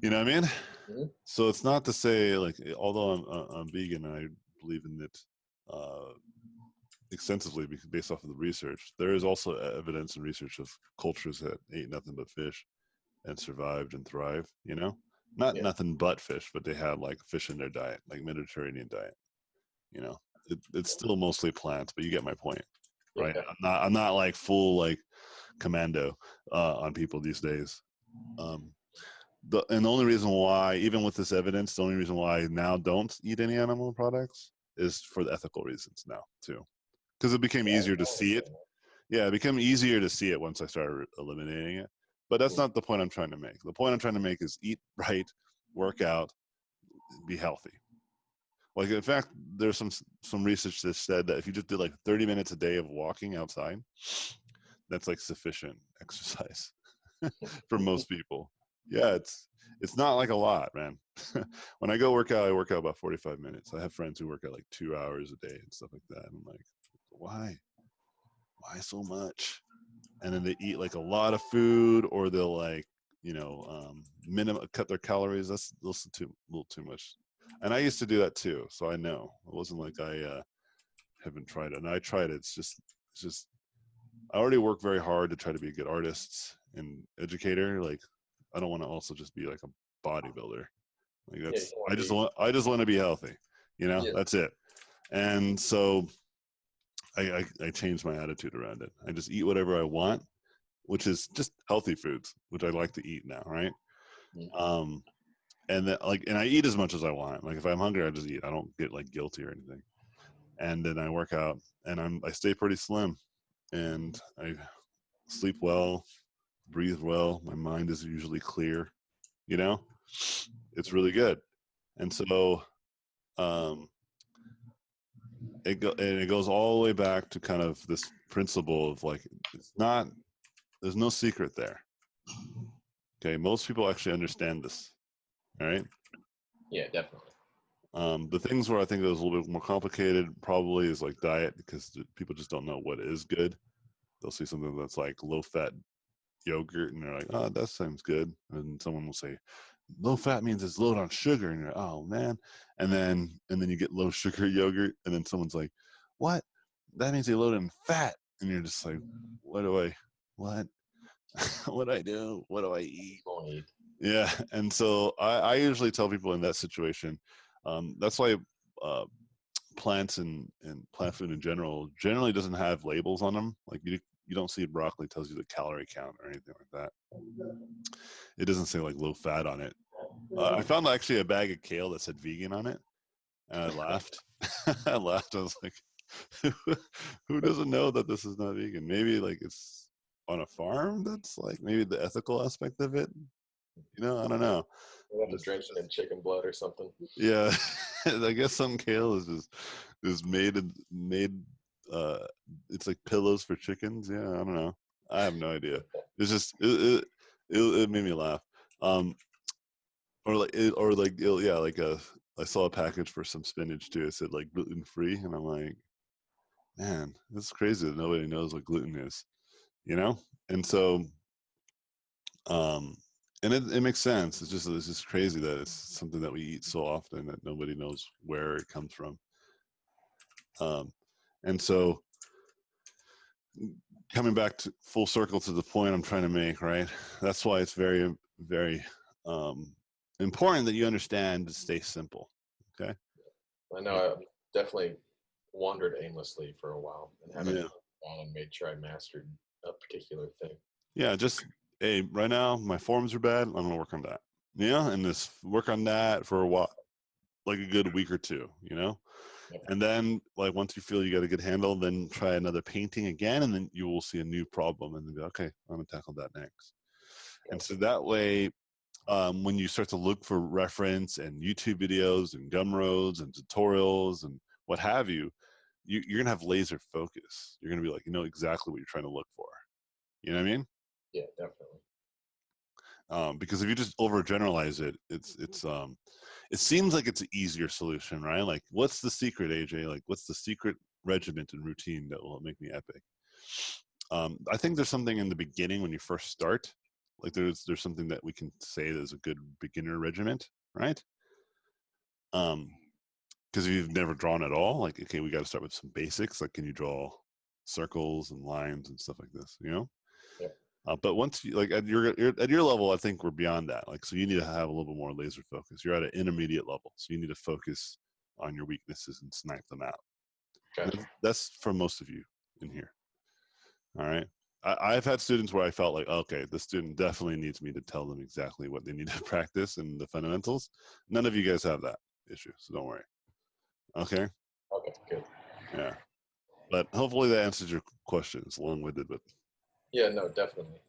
what I mean? Mhm. So it's not to say like, although I'm vegan and I believe in it extensively based off of the research, there is also evidence and research of cultures that ate nothing but fish and survived and thrived, you know, not Yeah. nothing but fish, but they had like fish in their diet, like Mediterranean diet, you know. It's still mostly plants, but you get my point, right? Yeah. I'm not like full like commando on people these days. And the only reason why, even with this evidence, the only reason why I now don't eat any animal products is for the ethical reasons now too, because it became easier to see it. Yeah, it became easier to see it once I started eliminating it. But that's not the point I'm trying to make. The point I'm trying to make is eat right, work out, be healthy. Like in fact, there's some research that said that if you just did like 30 minutes a day of walking outside, that's like sufficient exercise for most people. Yeah, it's not like a lot, man. When I go work out, I work out about 45 minutes. I have friends who work out like 2 hours a day and stuff like that. I'm like, why so much? And then they eat like a lot of food, or they'll like, you know, minimum cut their calories. That's a little too much. And I used to do that too, so I know. It wasn't like I haven't tried it. And I tried it. It's just I already work very hard to try to be a good artist and educator. Like I don't want to also just be like a bodybuilder. Like that's I just want to be healthy. You know, that's it. And so I changed my attitude around it. I just eat whatever I want, which is just healthy foods, which I like to eat now, right? And then and I eat as much as I want. Like if I'm hungry, I just eat. I don't get like guilty or anything. And then I work out, and I stay pretty slim, and I sleep well, breathe well. My mind is usually clear. You know, it's really good. And so it goes all the way back to kind of this principle of like there's no secret there. Okay, most people actually understand this. All right. Yeah, definitely. The things where I think it was a little bit more complicated probably is like diet, because people just don't know what is good. They'll see something that's like low fat yogurt and they're like, oh, that sounds good. And someone will say, low fat means it's low on sugar, and you're like, oh man. And then you get low sugar yogurt, and then someone's like, what? That means they load in fat. And you're just like, what what what do I do? What do I eat? Yeah. And so I usually tell people in that situation, that's why plants and plant food in generally doesn't have labels on them. Like you don't see broccoli tells you the calorie count or anything like that. It doesn't say like low fat on it. I found actually a bag of kale that said vegan on it, and I laughed. I laughed. I was like, who doesn't know that this is not vegan? Maybe like it's on a farm. That's like maybe the ethical aspect of it. You know, I don't know. You have to drench it in chicken blood or something. Yeah, I guess some kale is made. It's like pillows for chickens. Yeah, I don't know. I have no idea. It's just it made me laugh. I saw a package for some spinach too. It said like gluten free, and I'm like, man, this is crazy that nobody knows what gluten is, you know? And so, and it makes sense. It's just crazy that it's something that we eat so often that nobody knows where it comes from. And so, coming back to full circle to the point I'm trying to make, right? That's why it's very, very important that you understand to stay simple. Okay. I know I definitely wandered aimlessly for a while and haven't gone and made sure I mastered a particular thing. Yeah, just hey, right now my forms are bad. I'm gonna work on that. Yeah, and this work on that for a while. like a good week or two, you know? Yep. And then like once you feel you got a good handle, then try another painting again, and then you will see a new problem and then be okay, I'm gonna tackle that next. Yep. And so that way, when you start to look for reference and YouTube videos and Gumroads and tutorials and what have you, you're gonna have laser focus. You're gonna be like, you know exactly what you're trying to look for. You know what I mean? Yeah, definitely. Because if you just overgeneralize it, it seems like it's an easier solution, right? Like, what's the secret, AJ? Like, what's the secret regiment and routine that will make me epic? I think there's something in the beginning when you first start. Like, there's something that we can say that is a good beginner regiment, right? Because if you've never drawn at all, like, okay, we got to start with some basics. Like, can you draw circles and lines and stuff like this? You know. Yeah. But once you like at your level, I think we're beyond that. Like, so you need to have a little bit more laser focus. You're at an intermediate level, so you need to focus on your weaknesses and snipe them out. Gotcha. That's for most of you in here. All right. I've had students where I felt like, okay, the student definitely needs me to tell them exactly what they need to practice and the fundamentals. None of you guys have that issue, so don't worry. Okay. Okay, good. Yeah. But hopefully that answers your question. It's long-winded, but Yeah, no, definitely.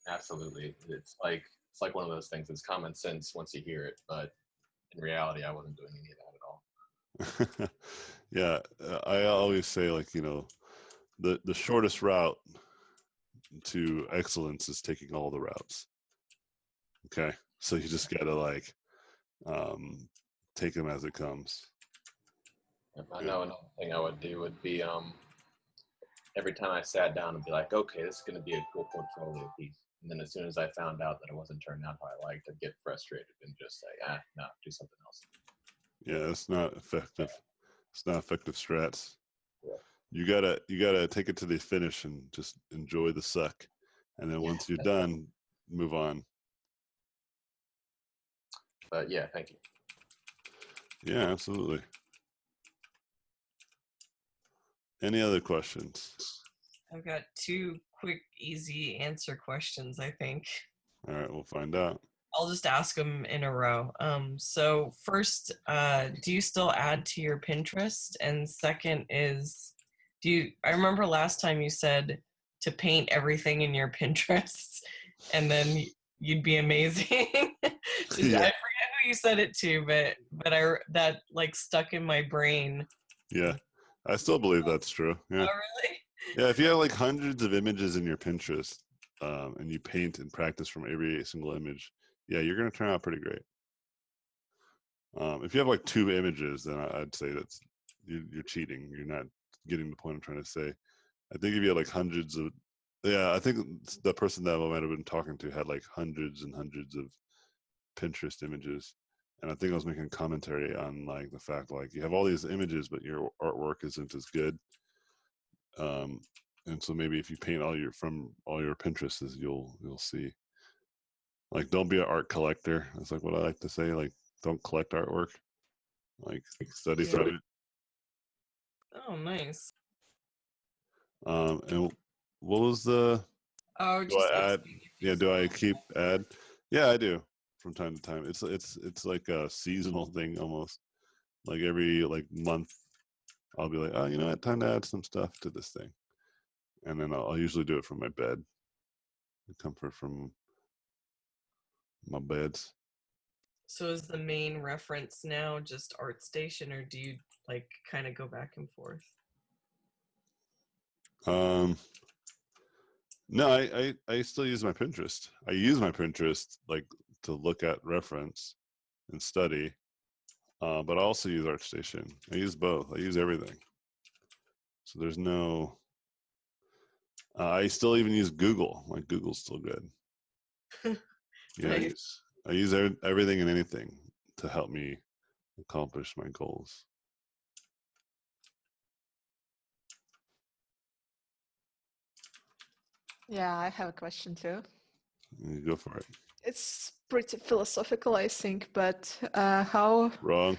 Absolutely. It's like one of those things. It's common sense once you hear it, but in reality, I wasn't doing any of that at all. yeah, I always say, like, you know, the shortest route to excellence is taking all the routes. Okay, so you just gotta like take them as it comes. I know another thing I would do would be every time I sat down and be like, okay, this is going to be a cool portfolio piece. And then as soon as I found out that it wasn't turning out how I liked, I'd get frustrated and just say, no, do something else. Yeah, it's not effective. It's not effective strats. Yeah. You gotta take it to the finish and just enjoy the suck. And then once you're done, move on. But yeah, thank you. Yeah, absolutely. Any other questions? I've got 2 quick, easy answer questions, I think. All right, we'll find out. I'll just ask them in a row. So first, do you still add to your Pinterest? And second is, I remember last time you said to paint everything in your Pinterest and then you'd be amazing. I forget who you said it to, but that like stuck in my brain. Yeah, I still believe that's true. Yeah. Oh, really? Yeah, if you have like hundreds of images in your Pinterest, and you paint and practice from every single image, yeah, you're gonna turn out pretty great. If you have like 2 images, then I'd say that's you're cheating. You're not getting the point I'm trying to say. I think if you had like hundreds of, yeah, I think the person that I might have been talking to had like hundreds and hundreds of Pinterest images, and I think I was making commentary on like the fact like you have all these images, but your artwork isn't as good. And so maybe if you paint from all your Pinterests, you'll see. Like, don't be an art collector. That's like what I like to say. Like, don't collect artwork. Like, study from it. Oh, nice. And what was the? Oh, Do I add? Yeah, do I keep add? Yeah, I do from time to time. It's like a seasonal thing almost. Like every like month, I'll be like, oh, you know what? Time to add some stuff to this thing, and then I'll usually do it from my bed. The comfort from my beds. So is the main reference now just ArtStation, or do you like kind of go back and forth? No, I still use my Pinterest. I use my Pinterest like to look at reference and study, but I also use ArtStation. I use both. I use everything. So there's no. I still even use Google. Like Google's still good. Yeah, Nice. I use everything and anything to help me accomplish my goals. Yeah, I have a question too. You go for it. It's pretty philosophical, I think, but how, Wrong.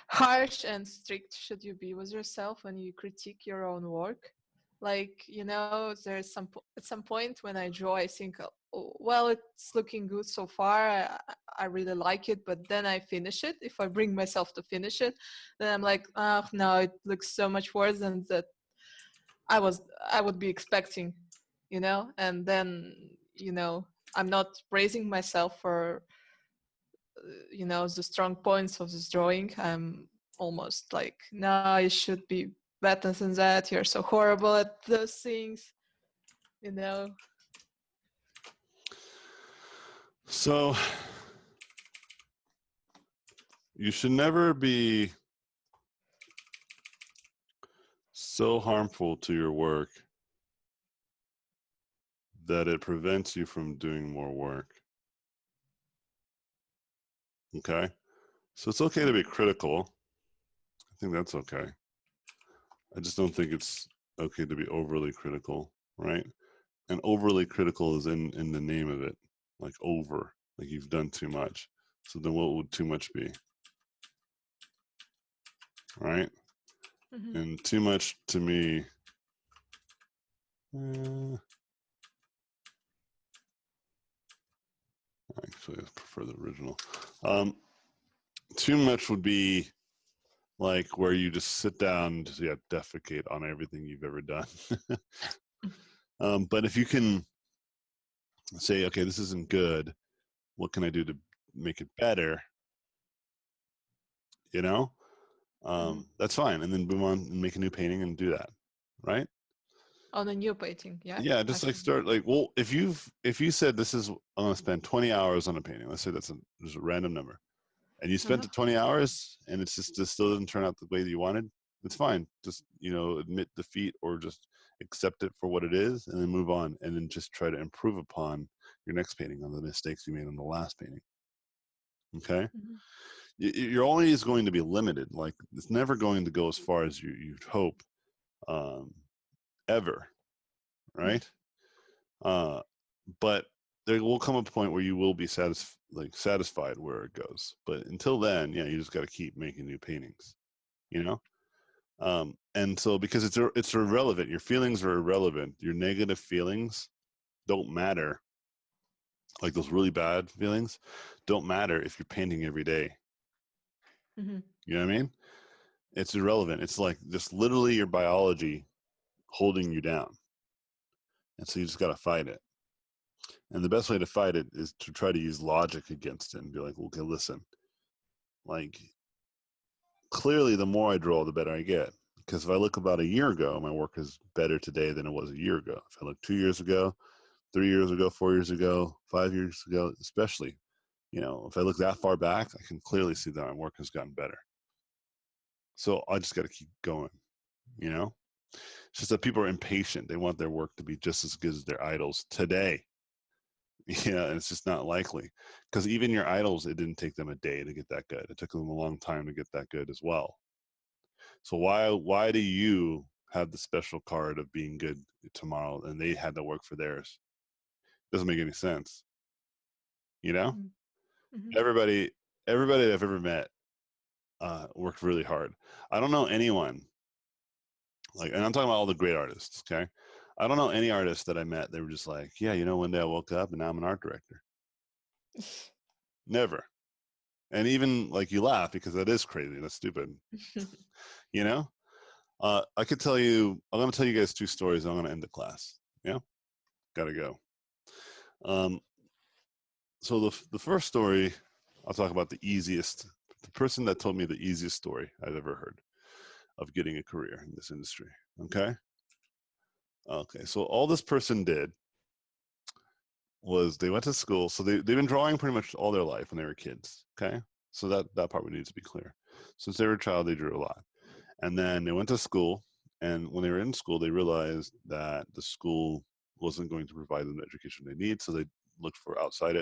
harsh and strict should you be with yourself when you critique your own work? Like, there's at some point when I draw, I think, oh, well, it's looking good so far. I really like it, but then I finish it. If I bring myself to finish it, then I'm like, oh no, it looks so much worse than that I would be expecting, you know. And then, you know, I'm not praising myself for you know, the strong points of this drawing. I'm almost like, no, you should be better than that. You're so horrible at those things, you know. So you should never be so harmful to your work that it prevents you from doing more work. Okay? So it's okay to be critical. I think that's okay. I just don't think it's okay to be overly critical, right? And overly critical is in the name of it, like over, like you've done too much. So then what would too much be? Right? Mm-hmm. And too much to me, actually I prefer the original. Too much would be like where you just sit down and just defecate on everything you've ever done. But if you can say, okay, this isn't good, what can I do to make it better? You know, that's fine. And then move on and make a new painting and do that, right? On a new painting, yeah. Yeah, just like start like, well, if you said this is, I'm gonna spend 20 hours on a painting. Let's say just a random number, and you spent the 20 hours, and it's just still doesn't turn out the way that you wanted. It's fine. Just, you know, admit defeat or just accept it for what it is, and then move on, and then just try to improve upon your next painting on the mistakes you made on the last painting. Okay. Mm-hmm. You're always going to be limited. Like it's never going to go as far as you'd hope, ever, right? But there will come a point where you will be satisfied where it goes. But until then, yeah, you just got to keep making new paintings, you know. And so because it's irrelevant, your feelings are irrelevant. Your negative feelings don't matter. Like those really bad feelings don't matter if you're painting every day. Mm-hmm. You know what I mean? It's irrelevant. It's like just literally your biology holding you down. And so you just got to fight it. And the best way to fight it is to try to use logic against it and be like, okay, listen, like clearly the more I draw, the better I get. Because if I look about a year ago, my work is better today than it was a year ago. If I look 2 years ago, 3 years ago, 4 years ago, 5 years ago, especially, you know, if I look that far back, I can clearly see that my work has gotten better. So I just got to keep going, you know? It's just that people are impatient. They want their work to be just as good as their idols today. Yeah, and it's just not likely. Because even your idols, it didn't take them a day to get that good. It took them a long time to get that good as well. So why do you have the special card of being good tomorrow and they had to work for theirs? Doesn't make any sense. You know? Mm-hmm. Everybody I've ever met worked really hard. I don't know anyone, like, and I'm talking about all the great artists, okay? I don't know any artist that I met that were just like, yeah, you know, one day I woke up and now I'm an art director. Never. And even like you laugh because that is crazy. That's stupid. You know? I could tell you, I'm going to tell you guys 2 stories. I'm going to end the class. Yeah? Got to go. So the first story, I'll talk about the person that told me the easiest story I've ever heard of getting a career in this industry. Okay? Okay, so all this person did was they went to school. So they've been drawing pretty much all their life when they were kids. Okay? So that part would need to be clear. Since they were a child, they drew a lot. And then they went to school. And when they were in school, they realized that the school wasn't going to provide them the education they need. So they looked for outside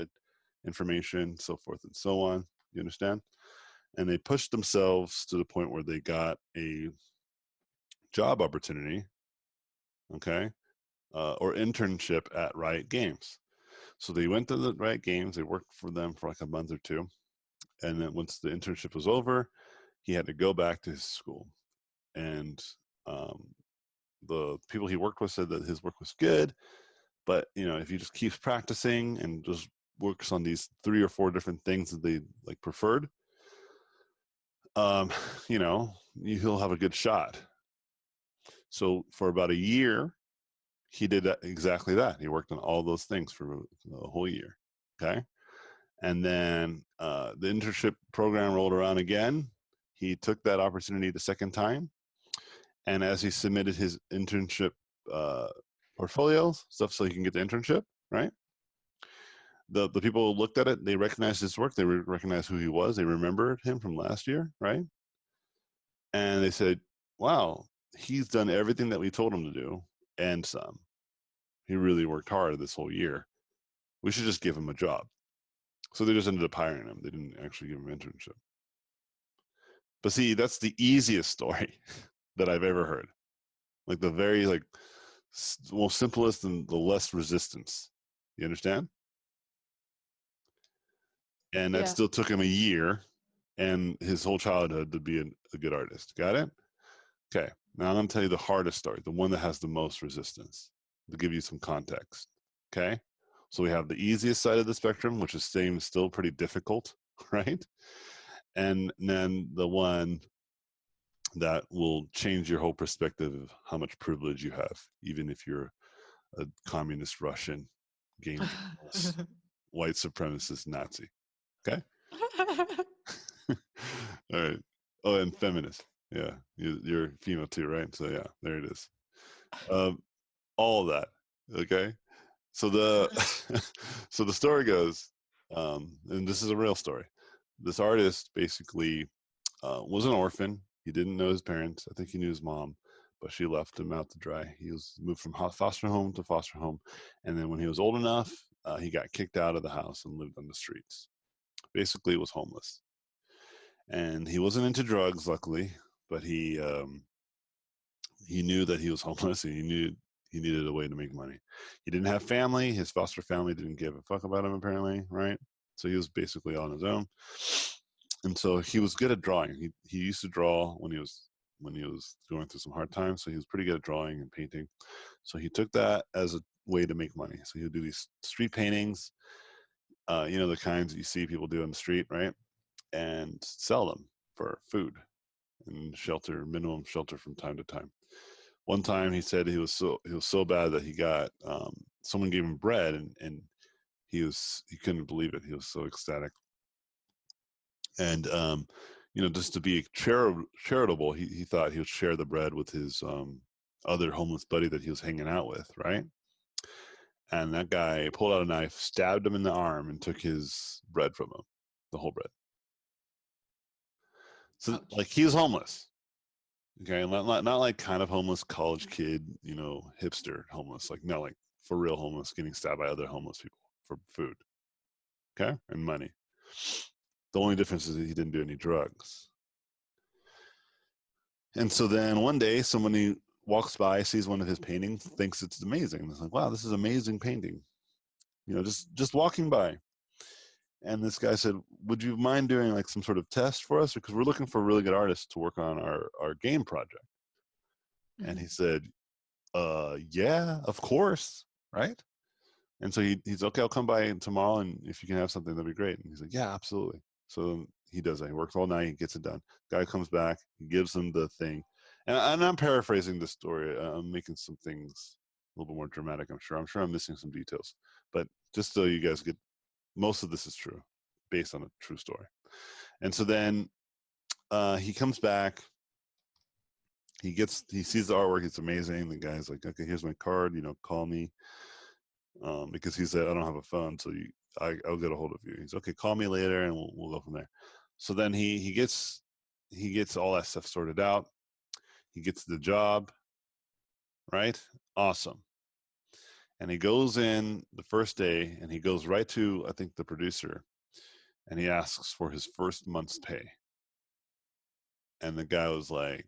information, so forth and so on. You understand? And they pushed themselves to the point where they got a job opportunity, okay, or internship at Riot Games. So they went to the Riot Games. They worked for them for like a month or 2. And then once the internship was over, he had to go back to his school. And the people he worked with said that his work was good, but you know, if he just keeps practicing and just works on these 3 or 4 different things that they like preferred, you know, he'll have a good shot. So for about a year, he did exactly that. He worked on all those things for a whole year. Okay. And then the internship program rolled around again. He took that opportunity the second time. And as he submitted his internship portfolios, stuff so he can get the internship, right? The people who looked at it, they recognized his work. They recognized who he was. They remembered him from last year, right? And they said, wow, he's done everything that we told him to do and some. He really worked hard this whole year. We should just give him a job. So they just ended up hiring him. They didn't actually give him an internship. But see, that's the easiest story that I've ever heard. Like the very most simplest and the less resistance. You understand? And that still took him a year and his whole childhood to be a good artist. Got it? Okay. Now I'm going to tell you the hardest story, the one that has the most resistance, to give you some context. Okay. So we have the easiest side of the spectrum, which is still pretty difficult, right? And then the one that will change your whole perspective of how much privilege you have, even if you're a communist Russian, game journalist, white supremacist Nazi. Okay? All right. Oh, and feminist. Yeah. You're female too, right? So yeah, there it is. All of that. Okay. So the story goes, and this is a real story. This artist basically was an orphan. He didn't know his parents. I think he knew his mom, but she left him out to dry. He was moved from foster home to foster home, and then when he was old enough, he got kicked out of the house and lived on the streets. Basically, was homeless, and he wasn't into drugs, luckily, but he knew that he was homeless, and he knew he needed a way to make money. He didn't have family. His foster family didn't give a fuck about him, apparently, right? So he was basically on his own. And so he was good at drawing. He used to draw when he was going through some hard times. So he was pretty good at drawing and painting. So he took that as a way to make money. So he would do these street paintings, you know, the kinds that you see people do on the street, right? And sell them for food and shelter, minimum shelter from time to time. One time he said he was so bad that he got someone gave him bread and he couldn't believe it. He was so ecstatic. And you know, just to be charitable, he thought he would share the bread with his other homeless buddy that he was hanging out with, right? And that guy pulled out a knife, stabbed him in the arm, and took his bread from him, the whole bread. So like he was homeless. Okay, not like kind of homeless college kid, you know, hipster homeless. Like no, like for real homeless, getting stabbed by other homeless people for food. Okay, and money. The only difference is that he didn't do any drugs. And so then one day, somebody walks by, sees one of his paintings, thinks it's amazing. It's like, wow, this is amazing painting. You know, just walking by. And this guy said, would you mind doing like some sort of test for us? Because we're looking for really good artists to work on our game project. Mm-hmm. And he said, yeah, of course, right? And so he's okay, I'll come by tomorrow, and if you can have something, that'd be great. And he's like, yeah, absolutely. So he does that. He works all night, he gets it done. Guy comes back, he gives him the thing. And I'm paraphrasing the story. I'm making some things a little bit more dramatic, I'm sure. I'm sure I'm missing some details. But just so you guys get, most of this is true, based on a true story. And so then he comes back, he sees the artwork, it's amazing. The guy's like, okay, here's my card, you know, call me. Because he said, I don't have a phone, so I'll get a hold of you. He's okay, call me later and we'll go from there. So then he gets all that stuff sorted out. He gets the job, right? Awesome. And he goes in the first day and he goes right to, I think, the producer, and he asks for his first month's pay. And the guy was like,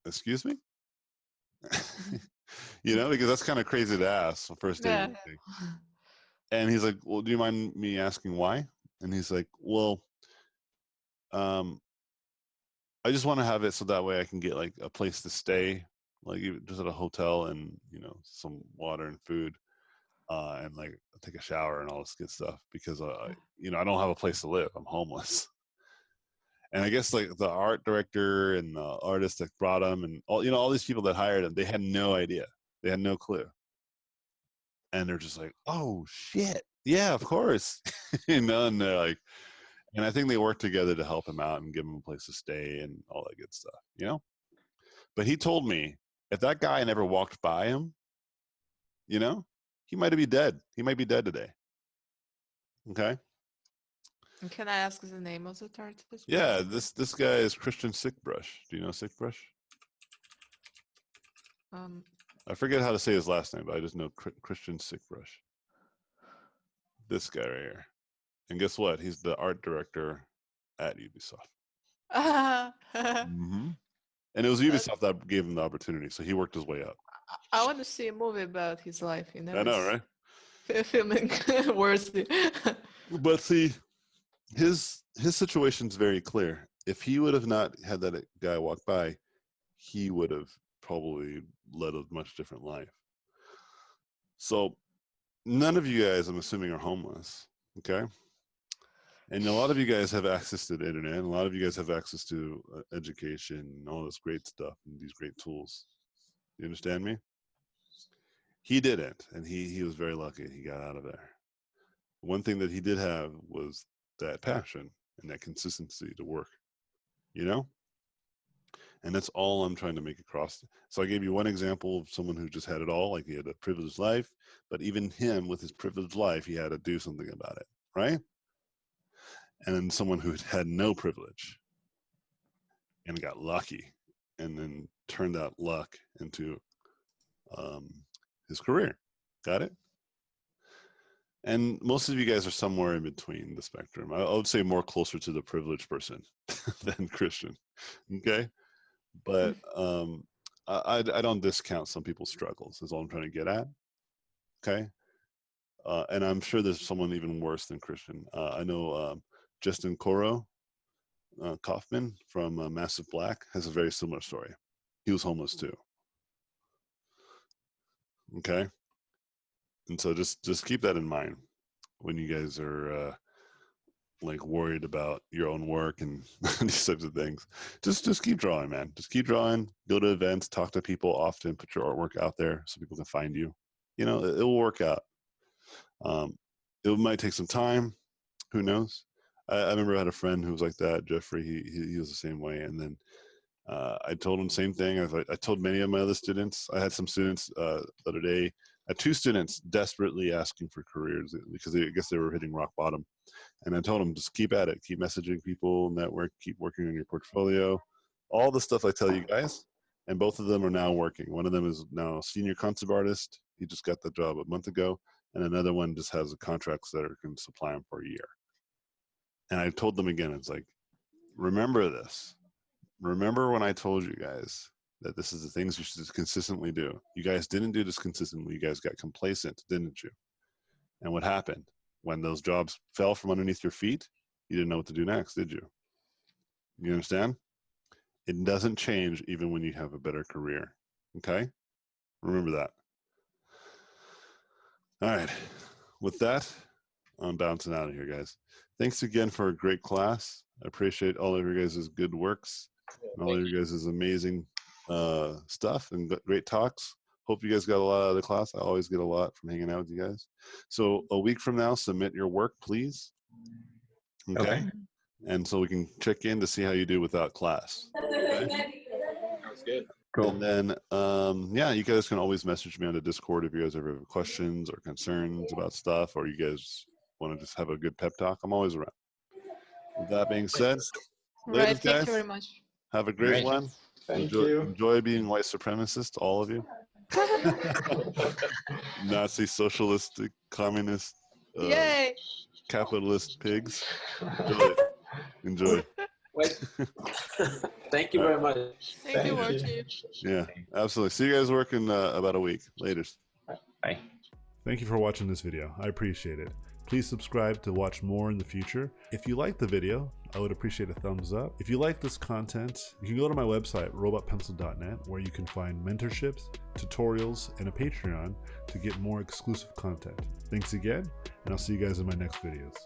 excuse me? You know, because that's kind of crazy to ask the first day. Yeah. And he's like, well, do you mind me asking why? And he's like, well, I just want to have it so that way I can get like a place to stay, like just at a hotel, and, you know, some water and food, and like take a shower and all this good stuff because you know, I don't have a place to live. I'm homeless. And I guess like the art director and the artist that brought him and all, you know, all these people that hired him, they had no idea. They had no clue. And they're just like, oh shit. Yeah, of course. You know, and they're like, and I think they worked together to help him out and give him a place to stay and all that good stuff, you know? But he told me if that guy never walked by him, you know, he might be dead. He might be dead today. Okay. And can I ask the name of the artist? Yeah, this guy is Christian Sickbrush. Do you know Sickbrush? I forget how to say his last name, but I just know Christian Sickbrush. This guy right here. And guess what? He's the art director at Ubisoft. Mm-hmm. And it was Ubisoft that gave him the opportunity, so he worked his way up. I want to see a movie about his life. You know, I know, right? Filming worthy. But see, his situation's very clear. If he would have not had that guy walk by, he would have probably led a much different life. So none of you guys, I'm assuming, are homeless, okay? And a lot of you guys have access to the internet, and a lot of you guys have access to education and all this great stuff and these great tools. You understand me? He didn't, and he was very lucky he got out of there. One thing that he did have was that passion and that consistency to work, you know? And that's all I'm trying to make across. So I gave you one example of someone who just had it all, like he had a privileged life, but even him with his privileged life, he had to do something about it, right? And then someone who had no privilege and got lucky and then turned that luck into his career. Got it? And most of you guys are somewhere in between the spectrum. I would say more closer to the privileged person than Christian, okay? But I don't discount some people's struggles, is all I'm trying to get at, okay? And I'm sure there's someone even worse than Christian. I know Justin Coro Kaufman from Massive Black has a very similar story. He was homeless too. Okay, and so just keep that in mind when you guys are like worried about your own work and these types of things. Just keep drawing, man. Just keep drawing. Go to events, talk to people often, put your artwork out there so people can find you. You know, it will work out. It might take some time. Who knows? I remember I had a friend who was like that, Jeffrey. He was the same way. And then I told him the same thing. I told many of my other students. I had some students the other day. I had 2 students desperately asking for careers because I guess they were hitting rock bottom. And I told them, just keep at it. Keep messaging people, network, keep working on your portfolio. All the stuff I tell you guys. And both of them are now working. One of them is now a senior concept artist. He just got the job a month ago. And another one just has contracts that can supply him for a year. And I told them again, it's like, remember this. Remember when I told you guys that this is the things you should consistently do. You guys didn't do this consistently. You guys got complacent, didn't you? And what happened? When those jobs fell from underneath your feet, you didn't know what to do next, did you? You understand? It doesn't change even when you have a better career. Okay? Remember that. All right. With that, I'm bouncing out of here, guys. Thanks again for a great class. I appreciate all of your guys' good works and all of your guys' amazing stuff and great talks. Hope you guys got a lot out of the class. I always get a lot from hanging out with you guys. So a week from now, submit your work, please. Okay. And so we can check in to see how you do without class. Okay? Sounds good. Cool. And then, yeah, you guys can always message me on the Discord if you guys ever have questions or concerns about stuff, or you guys want to just have a good pep talk. I'm always around. With that being said, Right, ladies, thank guys, you very much. have a great one. Thank you. Enjoy being white supremacists, all of you. Nazi, socialistic, communist, Yay! capitalist pigs. Enjoy. Enjoy. Wait. Thank you very much. Thank you, Thank you. Archie. Yeah, absolutely. See you guys work in about a week. Later. Bye. Thank you for watching this video. I appreciate it. Please subscribe to watch more in the future. If you like the video, I would appreciate a thumbs up. If you like this content, you can go to my website, robotpencil.net, where you can find mentorships, tutorials, and a Patreon to get more exclusive content. Thanks again, and I'll see you guys in my next videos.